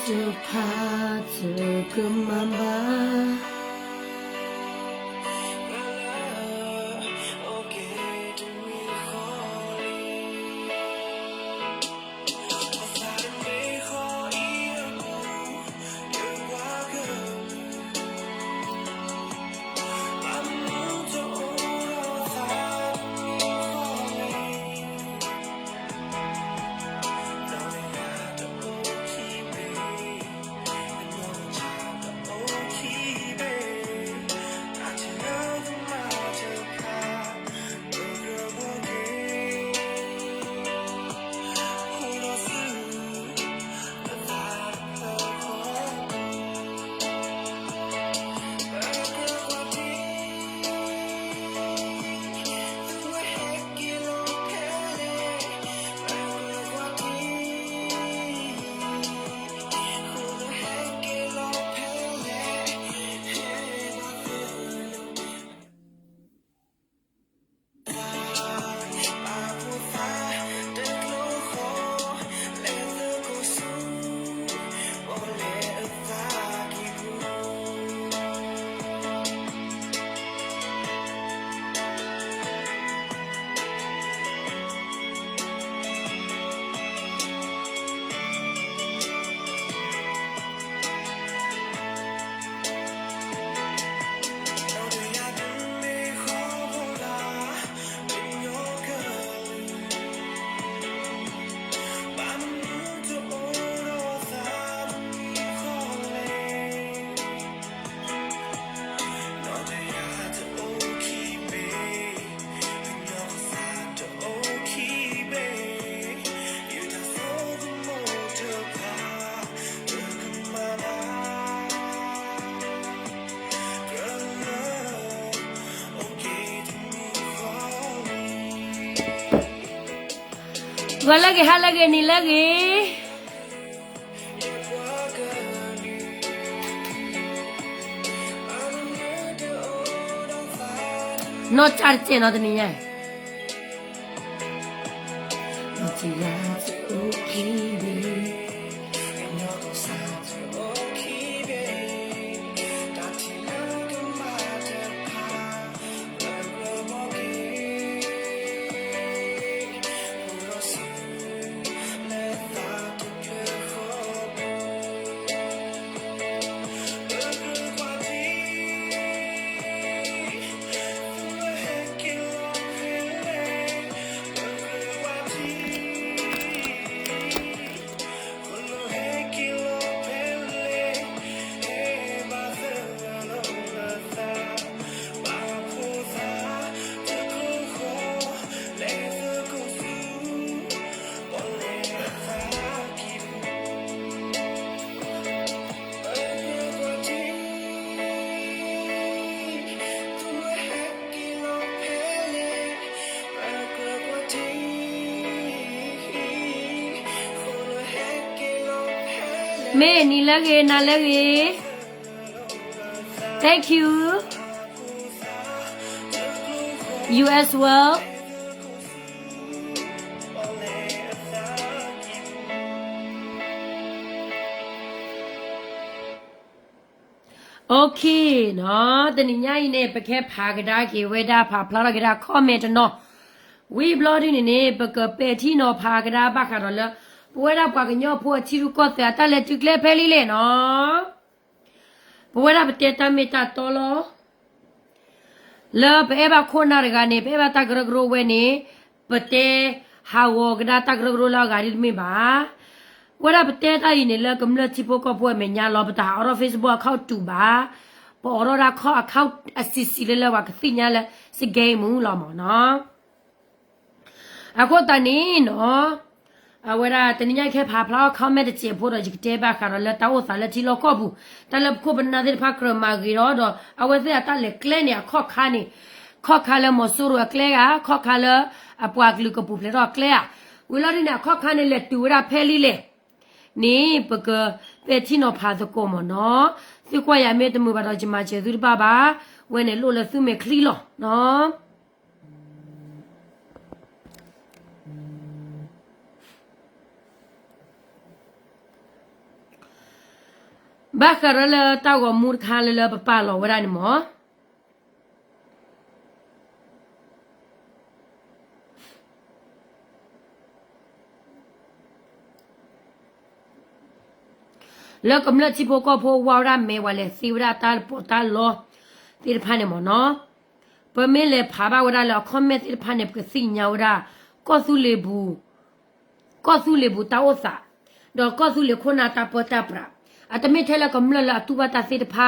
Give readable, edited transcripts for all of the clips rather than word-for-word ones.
就怕这个妈妈。我那个还那个你那个，no charge no tenía。मैं नहीं लगे ना लगे thank you you as well okay เนาะตอนนี้ย่ายเนี่ยไปแค่พากระดาเกเวดาพาพลากระดาคอมเมนต์เนาะวีบลอดี้เนี่ยไปเกิดเป็นที่เนาะพากระดาบักกันแล้วปวยรับปากเนาะพวกที่รู้ก็แต่ตะเลตึกเลเพลีเลยเนาะปวยรับเตตาเมตาโตโลแล้วไปเอบักคนน่ะกันเนี่ยไปเอบักตะกรกโรเวเนี่ยปเตฮาวกระดาตะกรกโรลากาดิมีบาปวยรับเตตาอีเนี่ยแล้วกำลังที่พวกก็พวกเมียลอปตาออฟฟิศบัวเข้าตูบาพอออราเข้าอสิสิเลยแล้วว่าก็สิญญาเลยสิเกมมูลอมเนาะอะก็ตอนนี้เนาะเวลาตอนนี้แค่พาพลาเขาไม่ได้เจ็บปวดจิกเจ็บบ้ากันแล้วแต่ว่าสารที่เราก็บุแต่เราก็เป็นนาทีพักเริ่มมากี่รอบดอกเอาไว้เสียแต่เล็กเล่นเนี่ยข้อขานี่ข้อขาเลยมอสูรุกเล่อะข้อขาเลยปวกลูกปุบเลยรอกเล่อะเวลาที่เนี่ยข้อขานี่เล็กตัวเราเพลีเลยนี่ปกเป็นที่นอพาตะโกมเนาะสิกว่าอย่าเมตมือบัดจิมาเจสุริบ้าบ้าเว้นโลละสุเมคลีหรอเนาะ บ้าคาร์เลตาวก็มูดคาเลปะปาลอวรานี่หมอแล้วก็เมื่อที่พวกก็พวกวาระเมว่าเลยสิวราตาปตาลอที่พันเนี่ยหมอเนาะเปิดเมเลยพาบ่าวราแล้วคอมเมนต์ที่พันเนี่ยก็สิ่งยาวราก็สู้เลบูตาโอซาดอกก็สู้เลคนนาตาปตาปราอาตไม่เท่าแล้วก็เมื่อละตัวตาสิทพา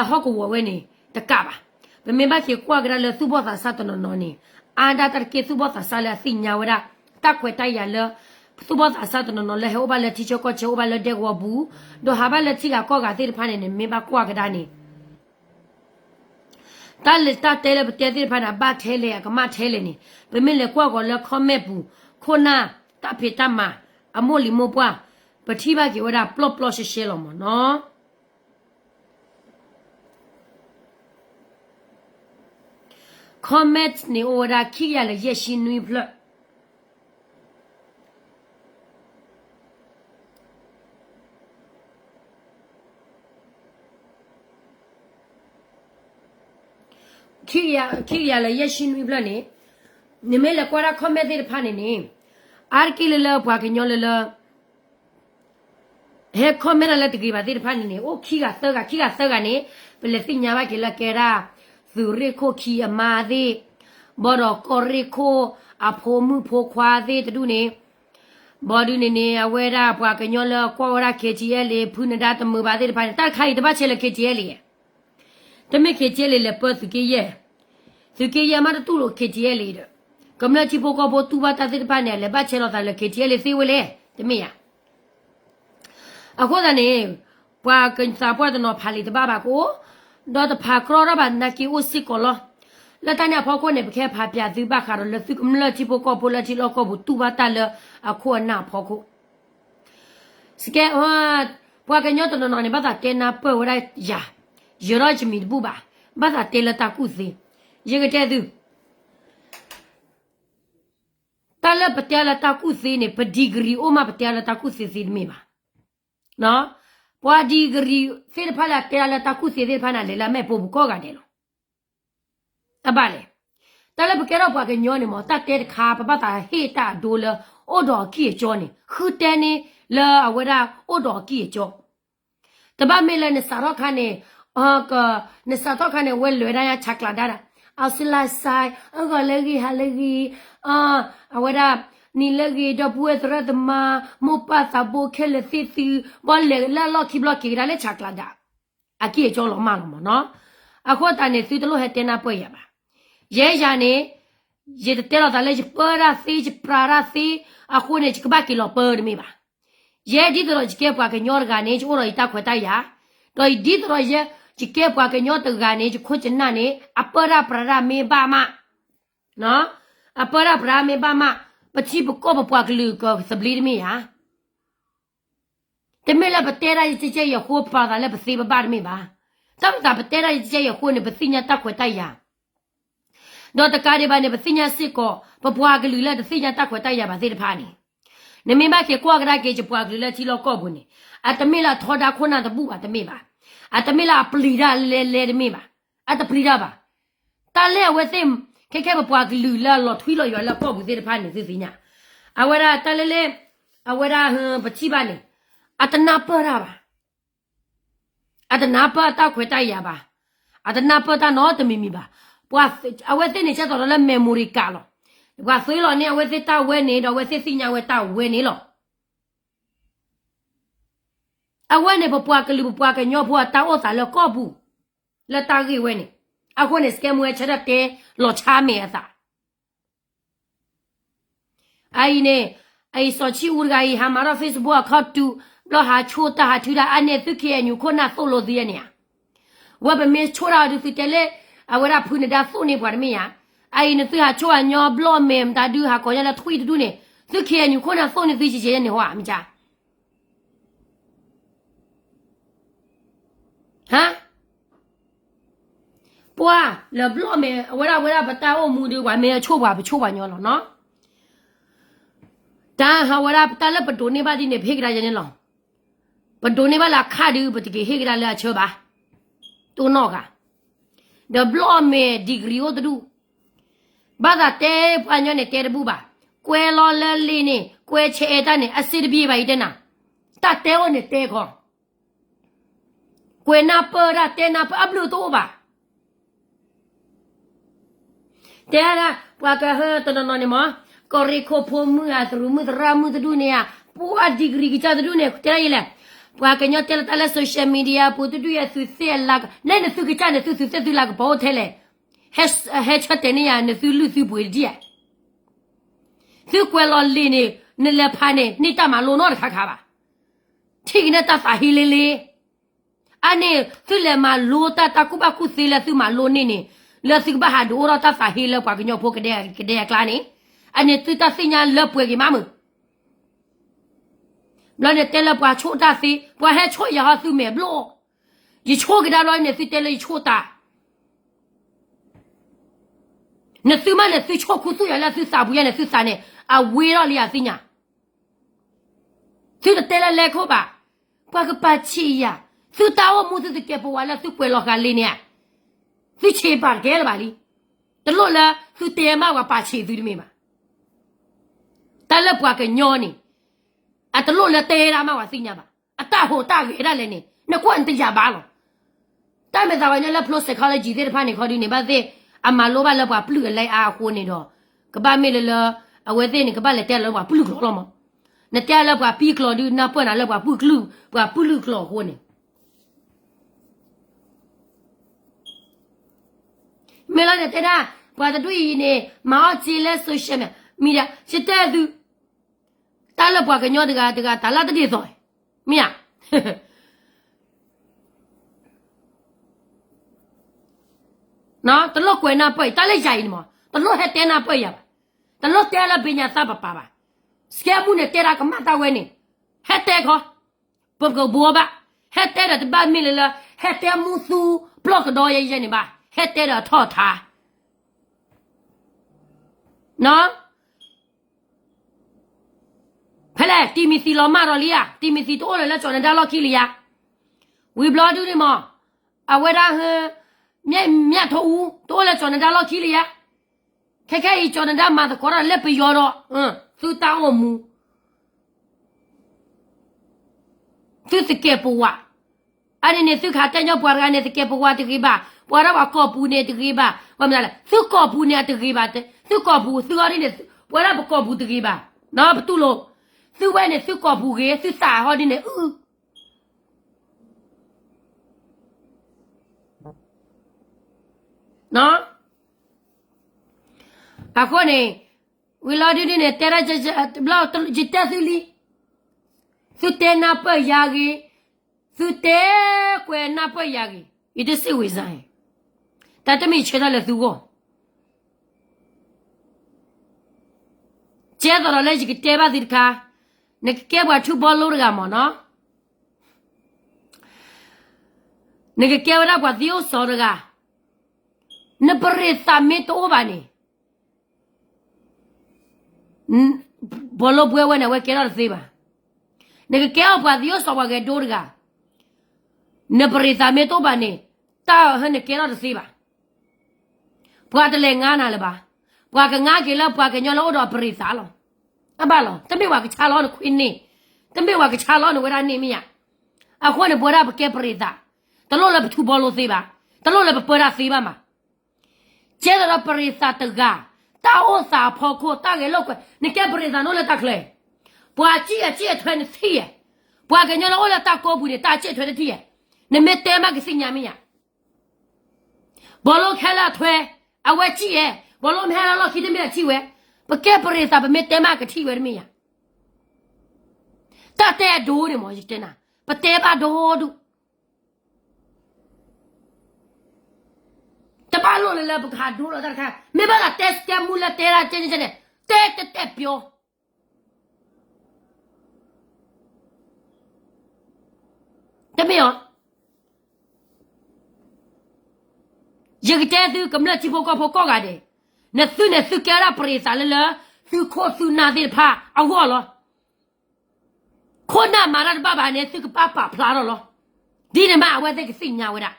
ฮอกวัวเวนี่ตะกะบะเปิดเมบ้าเขียกว่ากันเลยสู้บอสาซาตนนนี่อันดาตะเกสู้บอสาซาเลยสิ่งยาวราตาควยตายาเลยသူဘောအစားတနော်လဲဟိုဘာလက်တီချောကချေဟိုဘာလက်တဲ့ဝဘူးဒိုဟာဘာလက်တီကကောကတဲ့ဖာနေနေမေဘကွာကဒါနေတာလက်တာတဲလေပတဲတဲ့ဖာနာဘာထဲလေကမထဲလေနေဘယ်မလဲကွာကောလဲခမဲဘူးခုနာတဖေတမအမို့လီမို့ပွားပတိဘာကြီးဝဒါပလော့ပလော့ရှေရှေလောမနော်คอมเมนต์นี่โอดาขี้ยาเลยเยชินุยพลขี้ยาเลยชินุยพลนี่นี่ไม่ละกว่าคอมเมนต์ที่ผ่านนี่อาร์กิเลละพวกญอเลละเฮคอมเมนต์ละตะกี้บาที่ผ่านนี่โอ้ขี้กะเตอนี่เป็นเลยสิญญาว่ากิละแกราสุริโคขี้อมาดิบ่ดอกกอริโคอะโพมือโพควาดิตะดูนี่บ่ดูนี่อเวราพวกญอละกว่าราเคจีเอเลพุนดาตะมือบาที่ผ่านตะไข่ตะบะเชละเคจีเอเลตะเมเคจีเอเลปะสุกิเยมาตะตุโลเคจีเอเลดกำลังจิโปกบ่ตูบาตะที่ผ่านเนี่ยเลบะเชละตะเลเคจีเอเลซิเวเลตะเมยะအခုတည်းပွာကန်စာပွားတဲ့နော်ဖာလီတဘာဘာကိုတော့တဖာကရောရဘာနကီဦးစီကိုလောလက်တန်းဖောက်ကိုနေပခဲဖာပြသူဘခါတော့လက်သူကမလတိပိုကောပိုလတိလောကောဘူးတူဘာတလအခုနာဖောက်ကိုစကဲပွာကညောတနော်နေဘာတာတဲနာပွဲဝရယာရရချမီဘူးဘာဘာတာတဲလတာကုစီရေကတဲ့သူတလပတဲလတာကုစီနေပဒီဂရီအိုမပတဲလတာကုစီစီမီပါနော်ပွာဒီဂရီစေဖလာတဲလာတခုစေဖနာလေလာမဲပို့ဘူးကောကတယ်လို့အပါလေတလည်းပကဲတော့ပွာကညောနေမတတ်တဲ့ခါပပတာဟေတာဒိုလအိုဒေါ်ကီကျော်နေခူတဲနေလာအဝဒအိုဒေါ်ကီကျော်တပမဲလည်းနစရောခါနေကနစတော့ခါနေဝဲလွယ်ရချက်လာတာအစလာဆိုင်အကလည်းကြီးဟာလည်းကြီးအဝဒni lagi da buat rada ma mo pasa bo kele sisi bolle la lo ki block ki dale chakla da aki e jolo ma lo no akho ta ne si tlo he tena pwe ya ba ye ya ne ye te lo da le ji para si ji prara si akho ne ji ka ba ki lo per mi ba ye di tlo ji ke pwa ke nyor ga ne ji o ro ita khwe ta ya to di tlo ye ji ke pwa ke nyor ta ga ne ji kho chin na ne apara prara me ba ma no apara prara me ba maปะชีปก็ปะปวกลือก็สบลีดมีฮะแต่ไม่ละปะเตระจิเจยะโคปาดาละปะซีบะบาดมีบาตำตาปะเตระจิเจยะโคเนี่ยปะสิญญาตะขวตายาดอตะกาเดบาเนี่ยปะสิญญาสิก็ปะปวกลือละปะสิญญาตะขวตายาบาเซตะพานี่เนี่ยมีบาเคกว่ากระเกจะปวกลือละทีลอก็บุนี่อะตะเมละทอดาโคนาตะบุอะตะเมบาอะตะเมละปลีดาเลตะเมบาอะตะปลีดาบาตาเลเวเซมแค่ปะปวกลือละลอทวีลอยละก็บุเซตะพานี่สิญญาအဝရတလလေအဝရဟပချိပါလေအတနာပရပါအတနာပတာခွေတရပါအတနာပတာနော်တမီမီပါပွာအဝတဲ့နေချက်တော့လည်း memory ကလောပွာဆွေးလောနေအဝတဲ့တာဝဲနေတော့ဝဲစစ်စညာဝဲတာဝဲနေလောအဝဲနေပွာကလူပွာကညောပွာတာဩစာလောကောဘူးလက်တာကြီးဝဲနေအခုနေစကဲမွေချက်တဲ့လောချာမေအသာआई ने आई सोची उड़गाई हमारा Facebook account to low हा छोटा हा थुरा अने तुखे न्यू कोना सोलो दिए ने वो बे में छोरा दु तेले अवरा फुने दा सोने पर में या आई ने तु हा छोआ न्यो ब्लो मेम दा दु हा को या थुई दु ने तुखे न्यू कोना सोने दि जी ने हुआ मी जा हा पुआ ले ब्लो में अवरा बता ओ मु दु वा में छोवा न्यो लो नोตาฮาวราตาละปะโตเนบาดิเนเพกราเยเนลอ不多你把那卡的不这个黑给他来吃吧，多闹个，那不老没 degree 我都读，把他带半年的带的不吧，乖老了里呢，乖吃一单呢，20的比吧一点呐，他带我呢带个，乖那不啦带那不阿不多吧，带啦，我个呵等等那么，个人可破木啊，做木子拉木子读呢呀，不啊 degree 个家子读呢，带来了。ว่ากันยอดเตลตะละโซเชียลมีเดียปูตุตุยะสุเซลักนั่นสุกจันสุเซตุลักบ่เทเลเฮชัดเตนี่ยนสุลุสุปุยดิสุกวลอลีนี่นี่ละพานี่นี่ตามาโลนอคาบ่ทิกนะตาสาฮิเลเลอันนี้สุเลมาโลตาตะกุบะกุซิละสุมาโลนี่ละสุกบะหาดูอรตาสาฮิเลกว่ากันยอพวกเดกลานี่อันนี้ตุตาสิญาละป่วยกิมามึแล้วเนี่ยเตลปว่าโชตาสิว่าให้โชยาสุเมบโลยี่โชกระดาลอยเนี่ยสิเตลโชตาเนี่ยสิมาเนี่ยสิโชคุสุยาละสิสาบุยาเนี่ยสิสาเนี่ยอาเวรอลียาสิญาสิเตลเลโคบะว่าก็ปาชียาสิตาวมุสิเกปวาละสิกวยลอกาลีเนี่ยสิเชปาเกลบาลีตลอดละสิเตมาว่าปาชีสิดิเมมาตลปว่าก็ญอนี่อะตะโลละเตรามาว่าสิญาบะอะตะโหตะเกระเลยนี่นะกวนติยาบาလောตะเมซาว่าญะละพลสคอลจีเตพานี่ขอดินี่บะเซอะมาโลบะละบะปลุไลอาโคนี่ดอกะบะเมละละอเวเซนี่กะบะละเตละบะปลุกลอมนะเตละบะปีคลอดินะปะนะละบะปุกลุบะปุลุคลอโคนี่เมละเนี่ยเตดาบะตะดุยนี่มาจีเลโซเชียลมีดาสิเตดูตาละปวกญอตะตาละตะดิซอยมิยะนะตะลอกวยนาป่วยตาละใหญ่นี่มั้งตะลอเฮเตนาป่วยยะตะลอเตละปิญญาซะปะปะสแกมูเนี่ยเตระกะมะตะเวนี่เฮเตขอปบกบัวบะเฮเตระตะบะมิละเฮเตมูซูบล็อกดอยยะนี่บะเฮเตระทอทานะဖလဲတီမီစီလောမတော်လီယာတီမီစီတိုးလည်းကျော်နေတာလောက်ခီလီယာဝီဘလော်ဒူဒီမအဝဲဒါဟမြတ်ထိုးဦးတိုးလည်းကျော်နေတာလောက်ခီလီယာခက်ခဲကြီးကျော်နေတာမှာခေါ်ရလက်ပြီးရောတော့သူတောင်းမူသူစကေပဝအဲ့ဒီနေသူခါတန်ကြောပွားရကနေစကေပဝတကြီးပါပွားရပါကောပူနေတကြီးပါဘာမလဲသူကောပူနေတကြီးပါသူကောပူသူရင်းနေပွားရပါကောပူတကြီးပါနော်ဘတူလို့သူ့ဘက်နဲ့သူ့ကော်ဘူးကြီးသူ့စာဟောဒီနဲ့နော်အခုနေဝီလာဒီနဲ့တဲရချဘလောက်ဂျစ်တက်သူလီသူ့တဲနာပယာကြီးသူ့တဲကွယ်နာပယာကြီးဒီတစီဝေဆိုင်တတမီချေတယ်လေသူကိုကျဲတော်လည်းကြီးတဲပါဒီခါနေကဲဘွားထူဘောလို့ရမှာနော်နေကဲဝရဘွားဒီအိုစောရကနပရိသမေတိုဘာနေဘောလို့ဘွဲဝဲနေဝဲကဲရသေးပါနေကဲဘွားဒီအိုစောဘွားကဲဒိုရကနပရိသမေတိုဘာနေတာဟန်ကဲရသေးပါဘွားတလေငါနာလေပါဘွားကငါကဲလာဘွားကညောလို့တော့ပရိသလောအဘလောတမေဝါကချာလောနခွင်းနေတမေဝါကချာလောနဝရနေမီယအခုနေဘောရပကဲပရိသတလို့လည်းဘသူဘောလို့သေးပါတလို့လည်းပရသေးပါမှာကျဲတော့ပရိသတကတာဩစာဖို့ခိုတာကလောက်ကနေကဲပရိသနိုလည်းတက်လေဘွာကြည့်အထွဲနေသေးရဘွာကညလောလည်းတက်ကိုဘူးနေတာကြည့်ထွဲနေသေးရနမေတဲမကစညာမီယဘောလို့ခဲလာထွဲအဝဲကြည့်ရဘောလို့မဲလာလို့ခိတမီကြည့်ဝဲပကဲပရိသပမေတဲမကတိဝဲမီယတတဲဒိုးနေမောရှိတဲ့နာပတဲပါဒိုးဒူတပါလို့လည်းပခါဒိုးတော့တခါမေဘာကတက်စကမူလာတဲရာချင်းချင်းတဲပြောတမေယောရကတဲ့သူကမလချိဖို့ကောကတဲ့နဲ့သူနဲ့သူကရပရိသလလသူခိုသူနာတဲ့ဖာအော်လော คนน่ะมาแล้วบ้าเนี่ยซื้อกับป้าป่าพลาหรอดีเนี่ยมาเอาไว้ได้กับสิ่งเงาไว้ละ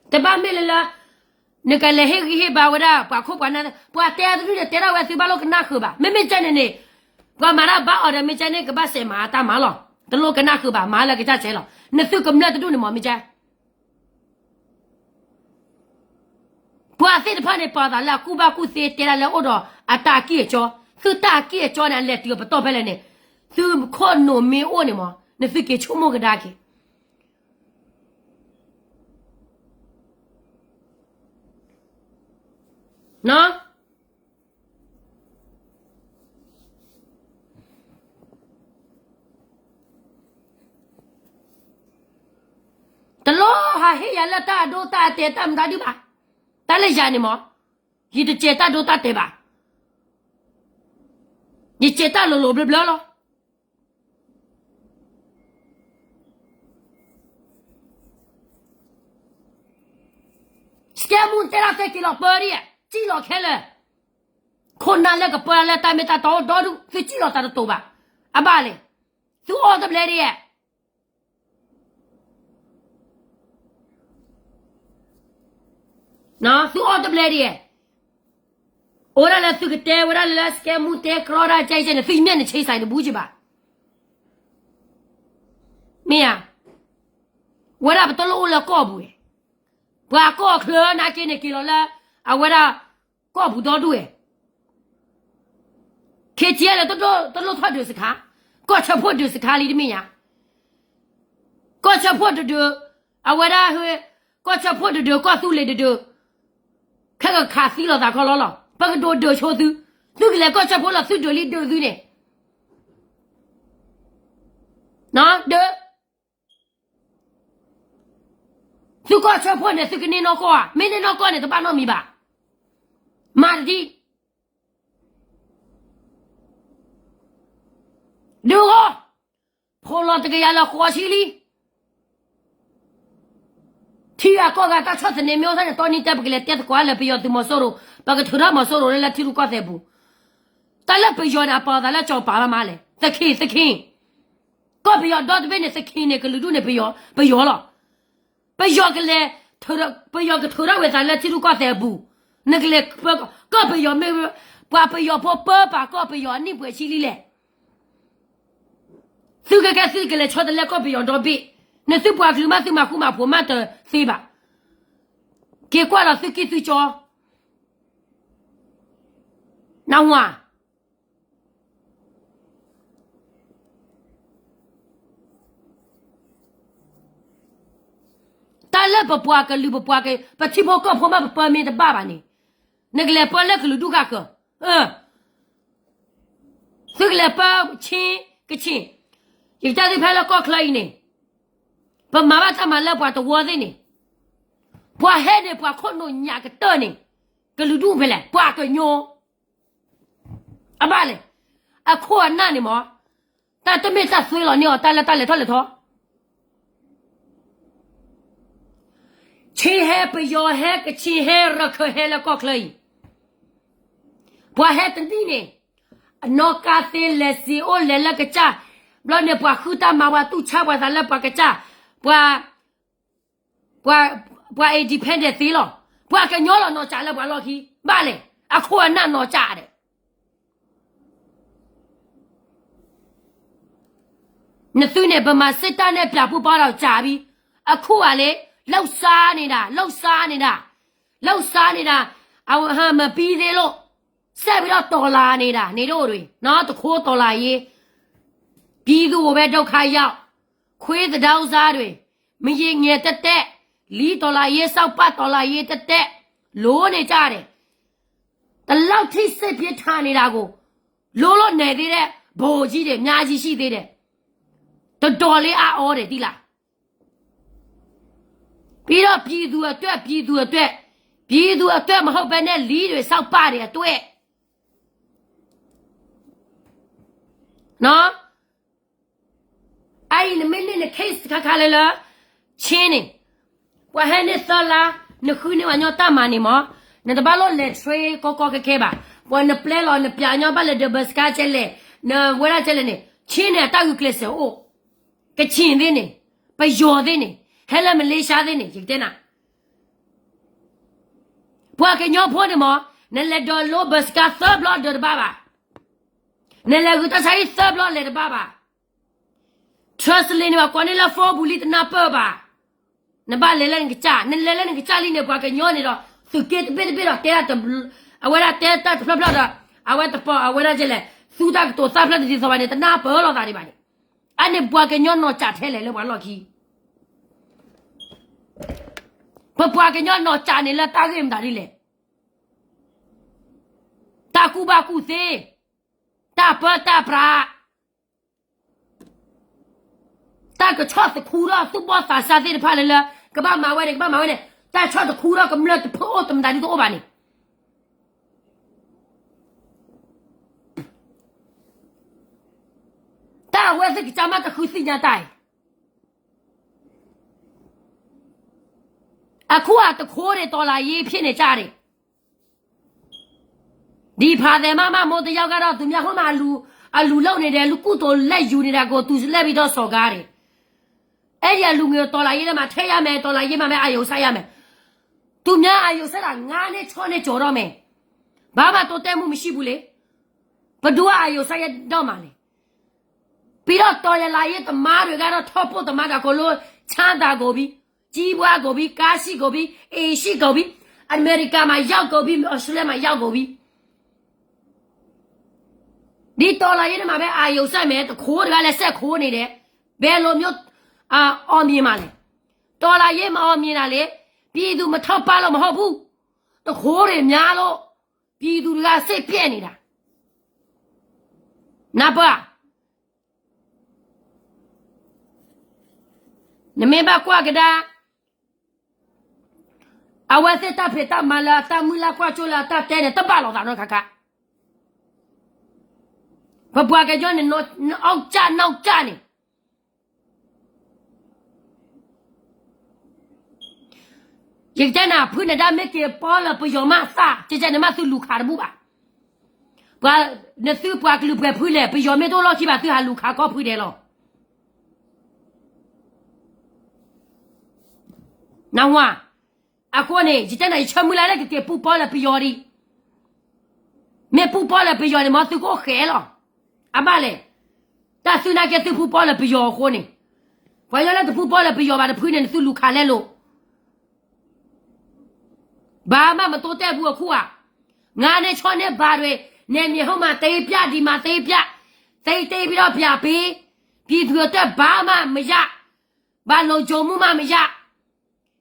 แต่บ้านไม่เลยละนึกกันเลยเฮ้บ่าวได้ป่าคบกันนะป่าเตะตัวเนี่ยเตะเราไว้ซื้อบ้านเราก็น่าคือบ่าไม่ใจเนี่ยป่ามาแล้วบ้าอะไรไม่ใจเนี่ยก็บ้าเสียมาตามมาหรอแต่โลกก็น่าคือบ่ามาแล้วก็จะเฉยหรอเนี่ยซื้อกับเนี่ยตัวเนี่ยไม่ใจป่าเสียพันเนี่ยป่าแต่ละกูบ้ากูเสียเตะแล้วโอ้ดออัตตาเกี่ยจ่อซื้อตาเกี่ยจ่อเนี่ยเล็ดตัวไปต่อไปเลยเนี่ยซื้อคนหนุ่มมีโอ้เนี่ยมั้งเนี่ยซื้อเกี่ยชั่วโมงก็ได้กี่เนาะตลอหาเฮียละตาโดตาเตตามตาดิบะตาเลยจานี่มั้งยี่ตเจตาโดตาเตบะยี่เจตาโลโลเบลๆลอสแกมุนเตระเตกิโลเปอรีจีโลแค่เลยคนนั้นเลยก็เปิดเลยตาไม่ตาโตโดดูคือจีโลตาโตบะอะบ้าเลยสู้ออดเบลรีနော်သူအော်တပလေရဲ့အိုရလာသူကတဲဝရလာစကဲမူတဲကရောရာကြိုက်စနေဖိမျက်နှချိဆိုင်တဘူးချပါမင်းဝရဘတလို့လကောဘူးဘာကောခလနာချင်းနေကီလောလာအဝရကောဘူးတော်တူရဲ့ခေချီရတလို့ထွက်တယ်စခါကောချက်ဖို့တယ်စခါလီတမင်းကောချက်ဖို့တယ်အဝရဟွေကောချက်ဖို့တယ်ကောသူလေတယ်ခက်ခါစီလောတာခေါ်လောပကတိုဒိုချိုသူကလည်းကောချက်ဖို့လာသူဒိုလီဒိုသူနေနော်ဒသူကောချက်ဖို့နဲ့သူကနေတော့ကောမင်းနဲ့တော့ကောနဲ့တပါတော့မိပါမာဒီဒူဟောဖော်လောတကရလာခေါ်စီလီทีอะก็กะตาชดเนี่ยมีโอกาสตอนนี้แต่ปกติเตะกว่าเลยไปยอดมอสโรปกติธุระมอสโรเลยที่รู้ก็แต่บุแต่ละไปยอดอะปอแต่ละจอปามาเลยตะคิงก็ไปยอดดอดเวเนี่ยตะคิงเนี่ยก็รู้ดูเนี่ยไปยอดหรอไปยอดกันเลยธุระไปยอดก็ธุระเวแต่ละที่รู้ก็แต่บุนั่นก็เลยก็ไปยอดไม่ไปยอดพอเปิดปากก็ไปยอดนี่เปิดชิลิแหละซื้อกันเลยชดแล้วก็ไปยอดดอบิเนี่ยซื้อปลาคือมาซื้อมาคู่มาผัวมาเตอซีบะเกี่ยวกับเราซื้อกี่ซื้อจอน้าวะแต่เล่ปปัวกันลือปปัวกันปัจจุบันก็พอมาปมีแต่บ้าบานี่นึกเลยปอเล็กลือดูกะก็ซื้อเลยปชิกชิอีกเจ้าที่แพ้แล้วก็ใครนี่ปมาบ้าทำมาแล้วปว่าตัวสินี่ปว่าเฮ็ดเนี่ยปว่าคนโนญาก็เตอนี่ก็รู้ดูไปแหละปว่าก็โยอะบ้าเลยอะโคอันนั่นนี่หมอแต่ตัวไม่ตัดซื้อหรอเนี่ยตายแล้วท้อเลยท้อชีเฮไปโยเฮก็ชีเฮระเคเฮแล้วก็เคยปว่าเฮ็ดตั้งนี่นี่นอกาเซเลซีโอเลละกะจ้าบลอเนี่ยปว่าคือตามาว่าตู้ชาว่าซะแล้วปว่ากะจ้าปว่าไอ้ dependent สิหรอปว่ากันย้อนหรอนอจ่าแล้วปว่าหรอคีบ้าเลยอะโคอันนั่นนอจ่าเด้เนี่ยตู้เนี่ยประมาณ10ตาเนี่ยปลาผู้ป้าเราจ่าပြီးအခုကလေလောက်စားနေတာအဝဟာမပြီးသေးလို့ဆက်ပြီးတော့တော်လာနေတာနေတို့တွေနော်တခိုးတော်လာရေးပြီးသူကိုပဲဒုက္ခရောက်ခွေးတတောင်းစားတွေမရင်ငယ်တက်လီဒေါ်လာရေးစောက်ပတ်ဒေါ်လာရေးတက်လိုးနေကြတယ်တလောက်ထိစစ်ပြထားနေတာကိုလိုးနေသေးတဲ့ဘိုလ်ကြီးတွေအများကြီးရှိသေးတယ်တော်လေးအော်တယ်ဒီလားပြီးတော့ပြည်သူအတွက်မဟုတ်ဘဲနဲ့လီတွေစောက်ပတွေအတွက်နော်အဲ့ဒီမင်းနဲ့ case ခါလေလားချင်းနေว่าให้เนี่ยซอลานึกคือเนี่ยว่าญอตามานี่หมอ na da balo le tre ko ke ba wa na ple lo na pya nya ba le de bus ka che le na wa la che le ne chin ne ta yu kle se o ke chin de ne pa yo de ne hele malaysia de ne yik de na bwa ke nyo pho de mo na le do lo bus ka third block de ba ba na le gu ta sai third block le de ba ba trust le ne ba ko ne la fo bu li na pa ba na ba le le ngi cha ne le ngi cha li ne bwa ke nyo ne do su ke bit do te ta awara te ta bla bla da awara pa awara je le su da to sa bla de so ba ne ta na pa lo da ri ba ni ane bwa ke nyo no cha the le ba lo ki bwa ke nyo no cha ne la ta ge m da ri le ta ku ba ku se ta pa ta pra ta ke chwa se ku ra su ba sa sa de pa le la ka ba ma wa de ka ba ma wa de ta chwa de ku ra ka mla de pho tam da ri do ba ni ta wa se ki cha ma ta khu si nya taiအခုကတခိုးတွေတော်လာရေးဖြစ်နေကြတယ်ဒီဖာတယ်မမမိုးတယောက်ကတော့သူများဟိုမှာအလူလုံနေတယ်လူကုတော်လက်ယူနေတာကိုသူလက်ပြီးတော့စော်ကားတယ်အဲ့ဒီလူမျိုးတော်လာရေးထဲမှာထဲရမယ်တော်လာရေးမှာအာယုံဆိုင်ရမယ်သူများအာယုံဆက်တာ9နဲ့6နဲ့ကြော်တော့မယ်ဘာမှတိုးတက်မှုမရှိဘူးလေဘဒူအာယုံဆိုင်ရတော့မှာလေပြီးတော့တော်ရလာရေးသမားတွေကတော့ထော့ဖို့သမားကကိုလိုချမ်းသာကိုပြီးကြီးပွားကိုပြီးကားရှိကိုပြီးအေရှိကိုပြီးအမေရိကန်မှာရောက်ကိုပြီးအော်စတြေးလျမှာရောက်ကိုပြီးဒီတော်လာရေးထဲမှာပဲအာယုံဆိုင်မယ်တခိုးတွေကလည်းဆက်ခိုးနေတယ်ဘယ်လိုမျိုးအောင်မြင်ပါလဲတော်လာရေးမအောင်မြင်တာလေပြည်သူမထောက်ပလို့မဟုတ်ဘူးတခိုးတွေများလို့ပြည်သူတွေကစိတ်ပြက်နေတာနာပါနမေဘာကွာကဒါအဝတ်တာဖေတာမလာတာမူလာကွာချိုလာတာတဲနဲ့တပလောက်တာနော်ခါခါဘဘွားကကြောနဲ့အောက်ချနောက်ချနေရတဲ့နာဖုန်ဒါမကေပေါ်လာပယောမစာကြကြနမသူလူခါဘူးပါဘာနသူပွားကလူပဲဖုလေပယောမေတော့လို့ခိပါသူဟာလူခါကောဖုတယ်လို့နောက်ဝအခုနေကြတဲ့နာချမူလာလည်းကေပူပေါ်လာပယောရီမေပူပေါ်လာပယောနေမသူကိုခဲလို့အမလေးတာဆုနာကေသူပူပေါ်လာပယောခိုးနေဘာရလဲသူပူပေါ်လာပယောပါတဖုနေသူလူခါလဲလို့ဘာမှမတိုးတက်ဘူးအခုကငါနဲ့ချောနဲ့ဘာတွေနေမြေဟိုမှာတေးပြဒီမှာတေးပြတေးပြီးတော့ပြပေးပြည်သူတို့ဘာမှမရဘာလုံးကြုံမှုမှမရ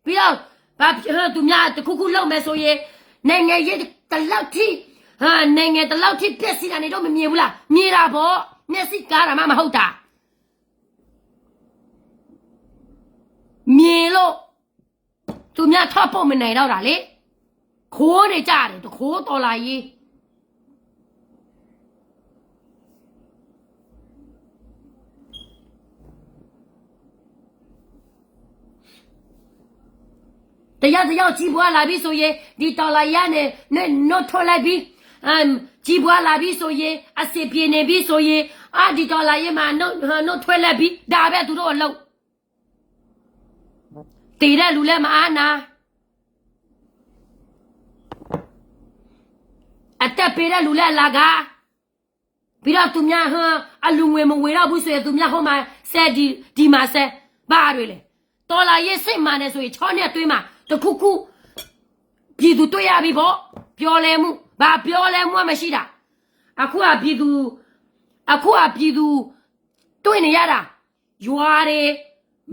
ပြီးတော့ဘာသူများတခုခုလုပ်မယ်ဆိုရင်နိုင်ငံရေးတလောက်ထိနိုင်ငံတလောက်ထိပြက်စီတာနေတော့မမြင်ဘူးလားမြင်တာပေါ့မျက်စိကားတာမှမဟုတ်တာမြင်လို့သူများထောက်ဖို့မနိုင်တော့တာလေခိုးနေကြတယ်တခိုးတော်လာရေးတရားကြီးပွားလာပြီဆိုရင်ဒီတော်လာရနဲ့နော်ထွက်လိုက်ပြီကြီးပွားလာပြီဆိုရင်အစစ်ပြေနေပြီဆိုရင်ဒီတော်လာရမှာနော်ထွက်လိုက်ပြီဒါပဲသူတို့အလုပ်တည်တဲ့လူလည်းမအားနာအတက်ပေးတဲ့လူလည်းလာကပြီးတော့သူများအလူငွေမဝေတော့ဘူးဆိုရင်သူများဟိုမှာဆက်ဒီမှာဆက်ဘာတွေလဲတော်လာရေးစိတ်မှန်တယ်ဆိုရင်6နှစ်အတွင်းမှာတခုခုပြည်သူတွေ့ရပြီပေါ့ပြောလဲမှုဘာပြောလဲမှုမရှိတာအခုကပြည်သူတွေ့နေရတာရွာတွေ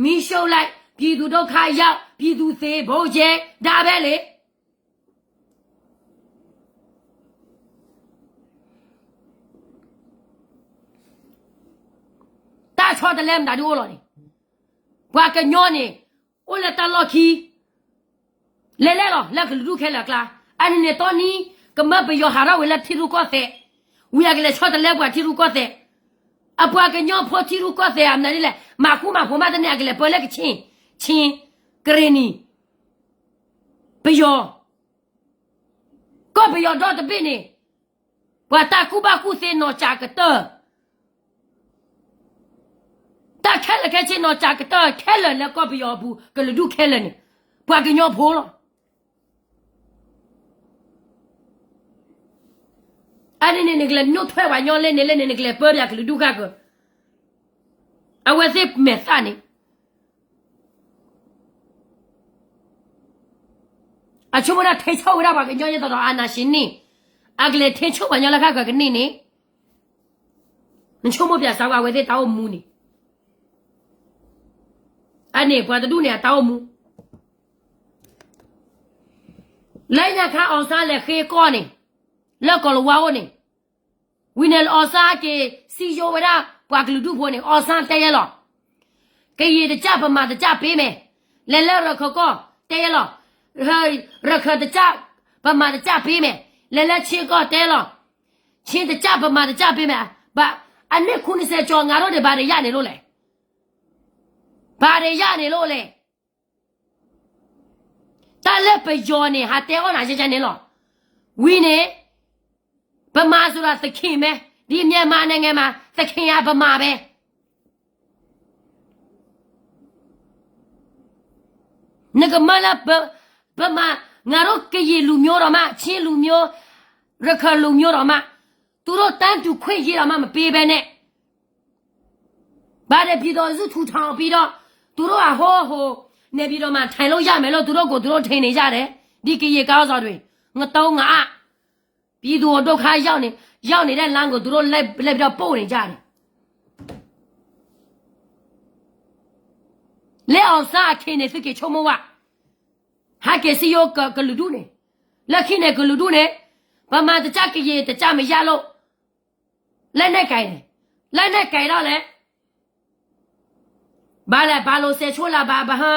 မီးရှို့လိုက်ပြည်သူဒုက္ခရောက်ပြည်သူသေးဘုံကျဲဒါပဲလေတာချောတလဲမတာတို့လို့နေဘာကညောနေအိုလက်တလော်ခီလဲလောလက်ကလူခဲလက်ကလာအန်နေတော့နီကမဘယောဟာရဝဲလက်ထီရူကောတဲ့ဝီရကလေးချောတလဲကွာထီရူကောတဲ့အပွားကညောဖို့ထီရူကောတဲ့အမနာလေမာကူမဖို့မတဲ့နေကလေးပေါ်လက်ကချင်းကရင်းနီဘယော ก็ไปยอดตะปีนี่ว่าตาคูบาคูเซนอจากเตอตาแค่ละแค่เชนอจากเตอแค่ละแล้วก็ไปยอบูก็เลยดูแค่ละนี่พวกกันยอโพลอันนี้นี่กเลยนูถ้วยว่ายอเล่นนี่นี่กเลยเปิดอยากเลยดูกะก็เอาไว้สิเมษานี่อาชุมระเทเช่าระบากันยอต่ออานาชินนี่อักเลยเทเช่าว่ายอละค่ะก็นี่มันชั่วโมงเปียสาวไว้สิตาอมูนี่อันนี้พอจะดูเนี่ยตาอมูแล้วเนี่ยค่ะออซาเลยเคก้อนนี่แล้วก็รู้ว่าวันนี้วินเนลออซาเกซีโยเวด้ากว่ากลุ่มดูพวกนี้ออซาเตยหรอแกยีจะจับประมาณจะจับไปไหมแล้วเราเขาก็เตยหรอเฮ้ยเราเขาจะจับประมาณจะจับไปไหมแล้วเชื่อก็เตยหรอเชื่อจะจับประมาณจะจับไปไหมบ่อันนี้คุณเสียจงงานเราเดี๋ยวบาร์เรียนี่รู้เลยบาร์เรียนี่รู้เลยแต่เล็บไปโยนนี่หาเตยก็น่าจะใช่เนี่ยหรอวินเน่บมาสุราตะขี้ไหมดีเมียมาเนี่ยไงมาตะขี้ยาบมาเบ้นึกมาละบมางารกเกยลูมิโอรามาชิลูมิโอรักลูมิโอรามาตุโรตันตุคุยยีรามาไม่เป๊ะเบ้เนี่ยบาดพี่ดอสุทุทางพี่ดอตุโรอะโหเนี่ยพี่ดอมาไทยโลยาไม่โลตุโรก็ตุโรเทนี่จ้าเด้ดีเกยก้าวซาด้วยงะต้องงะပြည်သူဒုက္ခရောက်နေတဲ့လမ်းကိုသူတို့လိုက်ပြီးတော့ပို့နေကြတယ်လက်အောင်စားအခင်းနေစစ်ကေချုံမဝဟာကေစီယိုကလူဒူနေလက်ခိနေကလူဒူနေဘာမှတကြကရေတကြမရလို့လက်နဲ့ကြိုင်တယ်လက်နဲ့ကြိုင်တော့လေဘာလို့ဆဲချိုးလာဘာဟာ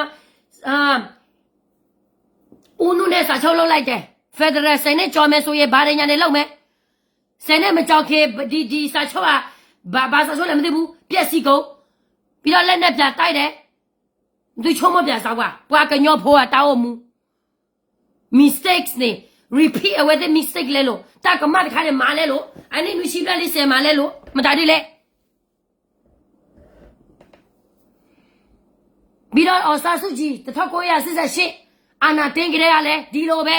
ဦးနုနဲ့စာချုပ်လုပ်လိုက်တယ်Federal စင်နဲ့ကြော်မယ်ဆိုရင်ဘာတွေညာနေလောက်မယ်စင်နဲ့မကြောက်ခေဒီစာချုပ်อ่ะဘာစာချုပ်လည်းမသိဘူးပြက်စီကုန်ပြီးတော့လက်နဲ့ပြတိုက်တယ်သူချုံမပြစားကွာပွားကညောဖိုးอ่ะတောင်းမှု mistakes နေ repeat away the mistake လဲလို့တကမတခါနဲ့မာလဲလို့အနိမရှိပြလေးစင်မာလဲလို့မတားဒီလဲပြီးတော့အော်စာစုကြီး1988အာနာတင်းကြရလဲဒီလိုပဲ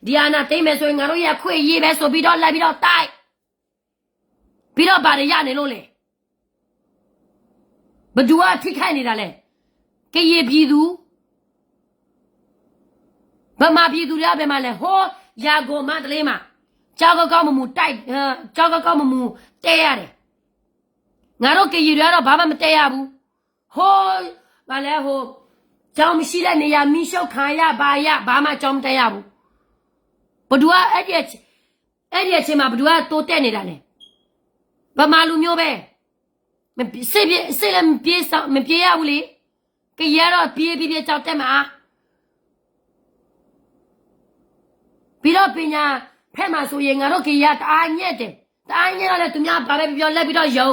ဒီအာနာတိမ့်မယ်ဆိုရင်ငါတို့ရခွေရေးပဲဆိုပြီးတော့လိုက်ပြီးတော့တိုက်ပြီးတော့ဗာရရနေလို့လေဘသူကထိခိုက်နေတာလဲကရေပြည်သူဗမာပြည်သူတွေကပဲမလဲဟောရာဂိုမတလေးမှာကြောက်ကောက်မမူတိုက်ကြောက်ကောက်မမူတဲရတယ်ငါတို့ကရေတွေကတော့ဘာမှမတဲရဘူးဟောဗာလဲဟိုကြောင်မရှိတဲ့နေရာမိရှုပ်ခံရဘာမှကြောင်မတဲရဘူးဘဒူကအဲ့ဒီအချိန်မှာဘဒူကတိုးတက်နေတာလေဗမာလူမျိုးပဲစစ်လည်းမပြေးရဘူးလေကြရတော့ပြေးကြောက်တက်မှာပြီးတော့ပညာဖက်မှာဆိုရင်ငါတို့ကြရတအားညက်တယ်တအားညက်တော့လေသူများဘာပဲပြောလက်ပြီးတော့ယုံ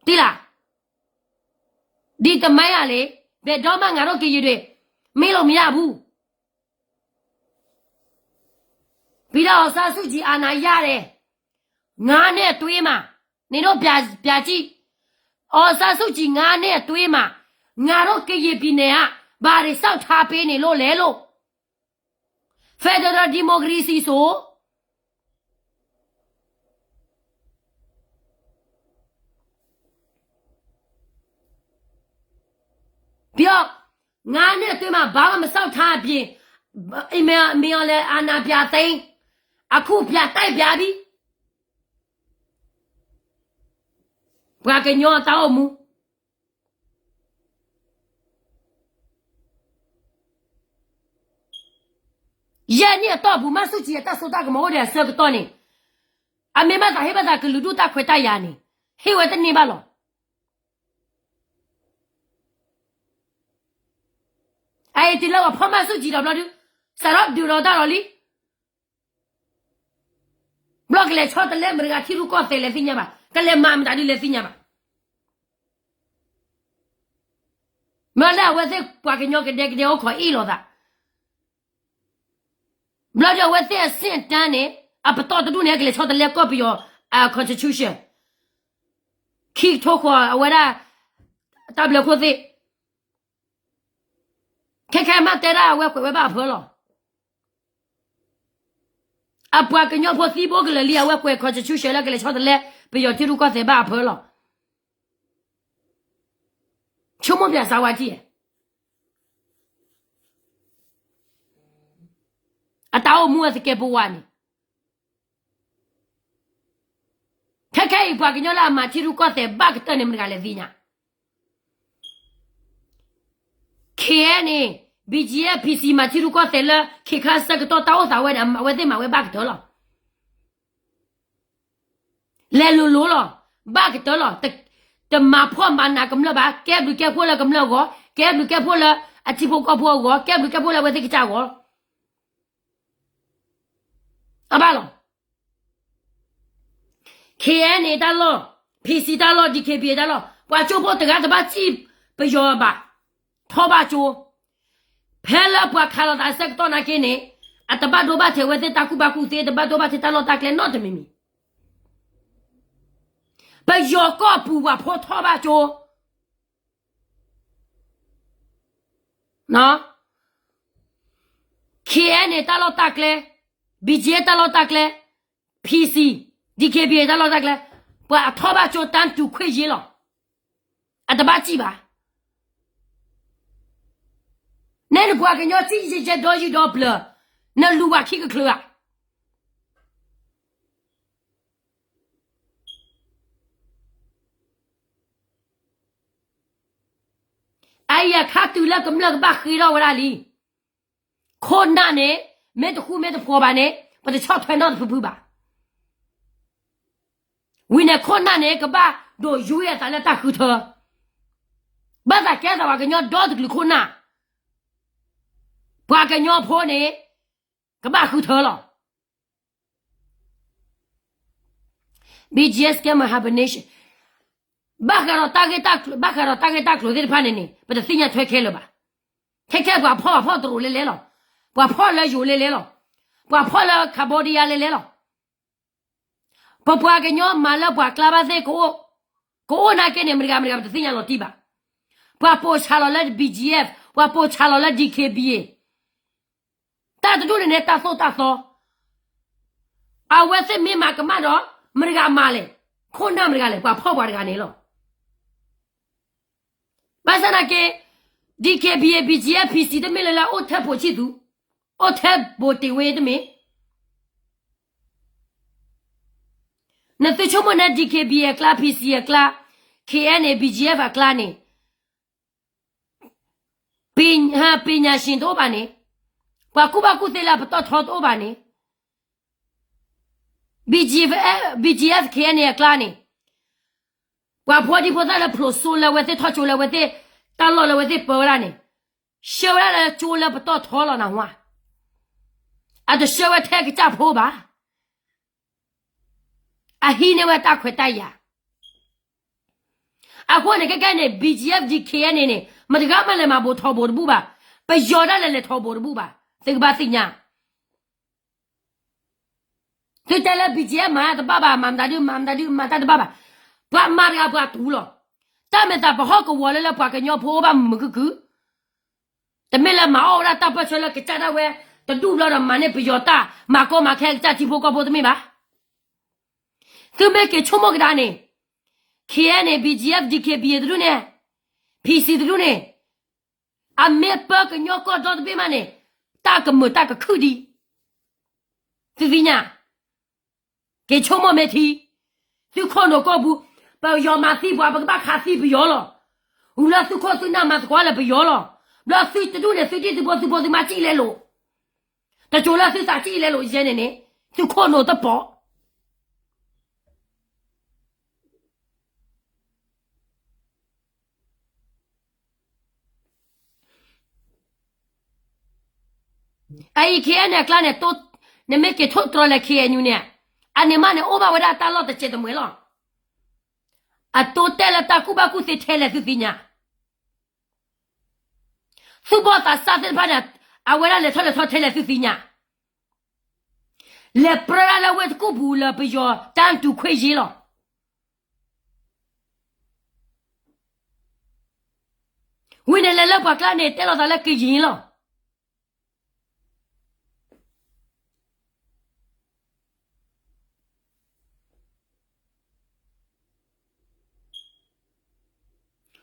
တိလားဒီတမိုင်းရလေဘယ်တော့မှငါတို့ကြရတွေမေးလို့မရဘူးပြီးတော့စာစုကြည်အာနာရတယ်ငါနဲ့တွေးမှာနေတော့ပြကြည့်အော်စာစုကြည်ငါနဲ့တွေးမှာငါတို့ကရပြည်နယ်ကဘာတွေစောက်ထားပေးနေလို့လဲလို့ Federal Democracy ဆိုပြောငါနဲ့တွေးမှာဘာမှမစောက်ထားပြင်အမေလဲအာနာပြသိန်းအခုပြတိုက်ပြပြီဘာကညောတောင်းမှုရနေတော့ဘူးမဆုချီတဆောတာကမောရဆကတော့နေအမေမသာဟေဘသာကလူတို့တာခွေတရနေဟေဝတနေပါလောအဲ့ဒီလောက်ဖမဆုချီတော့လို့စရပ်ဒူရောတာရောလီဘလော့ကလေချောတလဲမရကထီရူကောတယ်လေဖင်းညပါကလေမမ်တာဒီလေဖင်းညပါမလာဝဲစပွားကညောကတဲ့ကိုခေါ်အီလို့တာ ဘလော့ကြောဝဲတဲ့စင်တန်းနေအပတော်တူနေကလေးချောတလက်ကော့ပြီးconstitution ခိထိုခွာဝရတဘလခိုသိခဲမတဲရာဝဲခွဲဘာဖော်လောအပွားကညောဖို့စီဘောကလေးဝဲခွဲ constitution လကလေးချောတလက်ပြီးတီရူကောစေဘာဖော်လောချုံမပြစာဝကြီးအတောက်မှုစကေပူဝါနီခဲပွားကညောလာမတီရူကောစေဘာကတနေမကလေးဒီညာKNA BGF PC မှာတီရူကောစေလခေခါစကတော့တောက်စာဝဲဝဲတဲ့မှာဝဲဘာကတော့လောလဲလူလိုလောဘာကတော့လောတမဖောမနာကမလဘာကဲဘကဲဖိုလာကမလကိုကဲဘကဲဖိုလာအတီဖိုကဖိုကိုကဲဘကဲဖိုလာဝဲတဲ့ကြကိုအဘာလော KNA တလော PC တလော DKB တလောပွားချိုဖို့တကားတပါကြည့်ပယောပါထောပါချိုဖဲလာပွားခါလာတဲ့စက်တော့နာကင်းနေအတပတ်တော့ဘာထဲဝဲတဲ့တကူဘကူသေးတပတ်တော့ဘာထဲတလောတက်လဲတော့တမီမီပယောကောပူဝါဖို့ထောပါချိုနော် KNA တလောတက်လဲ BJ တလောတက်လဲ PC DKB တလောတက်လဲပွားထောပါချိုတန်းတူခွေရေးလောအတပတ်ကြည့်ပါနဲကွာကညောစီစီချက်တော့ယူတော့ဘလနဲလူဝခိကခလအိုင်ရခါတူလကမလကဘခီရောဝရလီခွန်နာနေမဲတခုမဲတဖော်ပါနေပတချောက်ထွန်းတော့ဖူဖူပါဝိနေခွန်နာနေကဘာဒိုယူရတာလက်တခုထောဘာသာကဲတော့ကညောဒေါ်တကခွန်နာပွားကညောဖိုးနေကဘာခုထောလော BGS ကမဟာဘနေရှဘာခရောတာဂက်တာကလိုဒီဖာနေနေဘယ်တသိညာထွဲခဲလို့ပါခဲပွားဖောတူလဲလောပွားဖောလဲယူလဲလောပွားဖောလဲကဘောဒီယာလဲလောပွားကညောမာလပွားကလာပါစေကိုနာကနေအမေရိကန်တသိညာလို့တိပါပွားပိုချာလောလဲ BGF ပွားပိုချာလောလဲ DKBAတာတူနေတာဆောအဝဲစမင်းမကမတော့မရကမာလေခွန်နာမရကလေပွားဖောက်ပွားတကနေလို့ဘာစနာကေ DKBA BGF PC တမလာအိုထပ်ဖို့ချစ်သူအိုထပ်ဘိုတီဝဲတမင်းနတချုံမနာ DKBA ကလာ PC ကလာ KNA BGF ကလာနေပညာရှင်တော့ပါနေပွားကူဘကူတေလာပတော့ထောတော့ပါနေ BGF KNA ကလာနေပွားဖော်ဒီဖော်တာလဖလိုဆိုလဝဲတဲ့ထောချိုလဝဲတဲ့တလောလဝဲတဲ့ပေါ်လာနေရှောရလာချိုလပတော့ထောလာနာဝါအတရှောဝဲထဲကကြဖိုးပါအဟိနေဝဲတခွေတိုက်ရအခုနေကနေ BGF KNA နေမတကားမလည်းမဘောထောဘောဘူးပါပယော်ရလည်းထောဘောဘူးပါသိကပါသိညာသူတလည်း BGF မှာတပါမမ်ဒါဒူမတာတပါဘာမာရဘာတူလောတမတာဘဟောကဝလဲလပွားကညောဖိုးပါမကူတမဲလာမအော်လာတပချလကချတာဝဲတတူလောမနဲ့ပယောတာမကောမခဲချချီဖိုးကဘောတမေပါသူမဲကချုံမကဒါနေ KNA BGF DKBA တို့နဲ့ PC တို့နဲ့အမေပကညောကတော့ဘေးမနဲ့တာကမတာကခုဒီဒီညာကေချုံမမဲတီသူခွန်တော့ကဘူးဘာယောမသိဘွားဘာခါသိဘယောလောဦးလာသူခေါ်သူနာမကွာလည်းဘယောလောလာသိတူနဲ့သိတူဘောသူဘောဒီမကြည့်လဲလို့တချို့လာသိစာကြည့်လဲလို့ရဲနေနေသူခွန်တော့တပေါ့ai KNA klane to ne me ke thot trole KNU ne ane mane oba wada ta lot che de mwelo a to tele ta kuba ku se tele su pinya su bota sa de bana a wada le thole thot tele su pinya le pra la wet ku bu la pe yo tan tu khwe ji lo wine le la pa kla ne te lo da la ke ji lo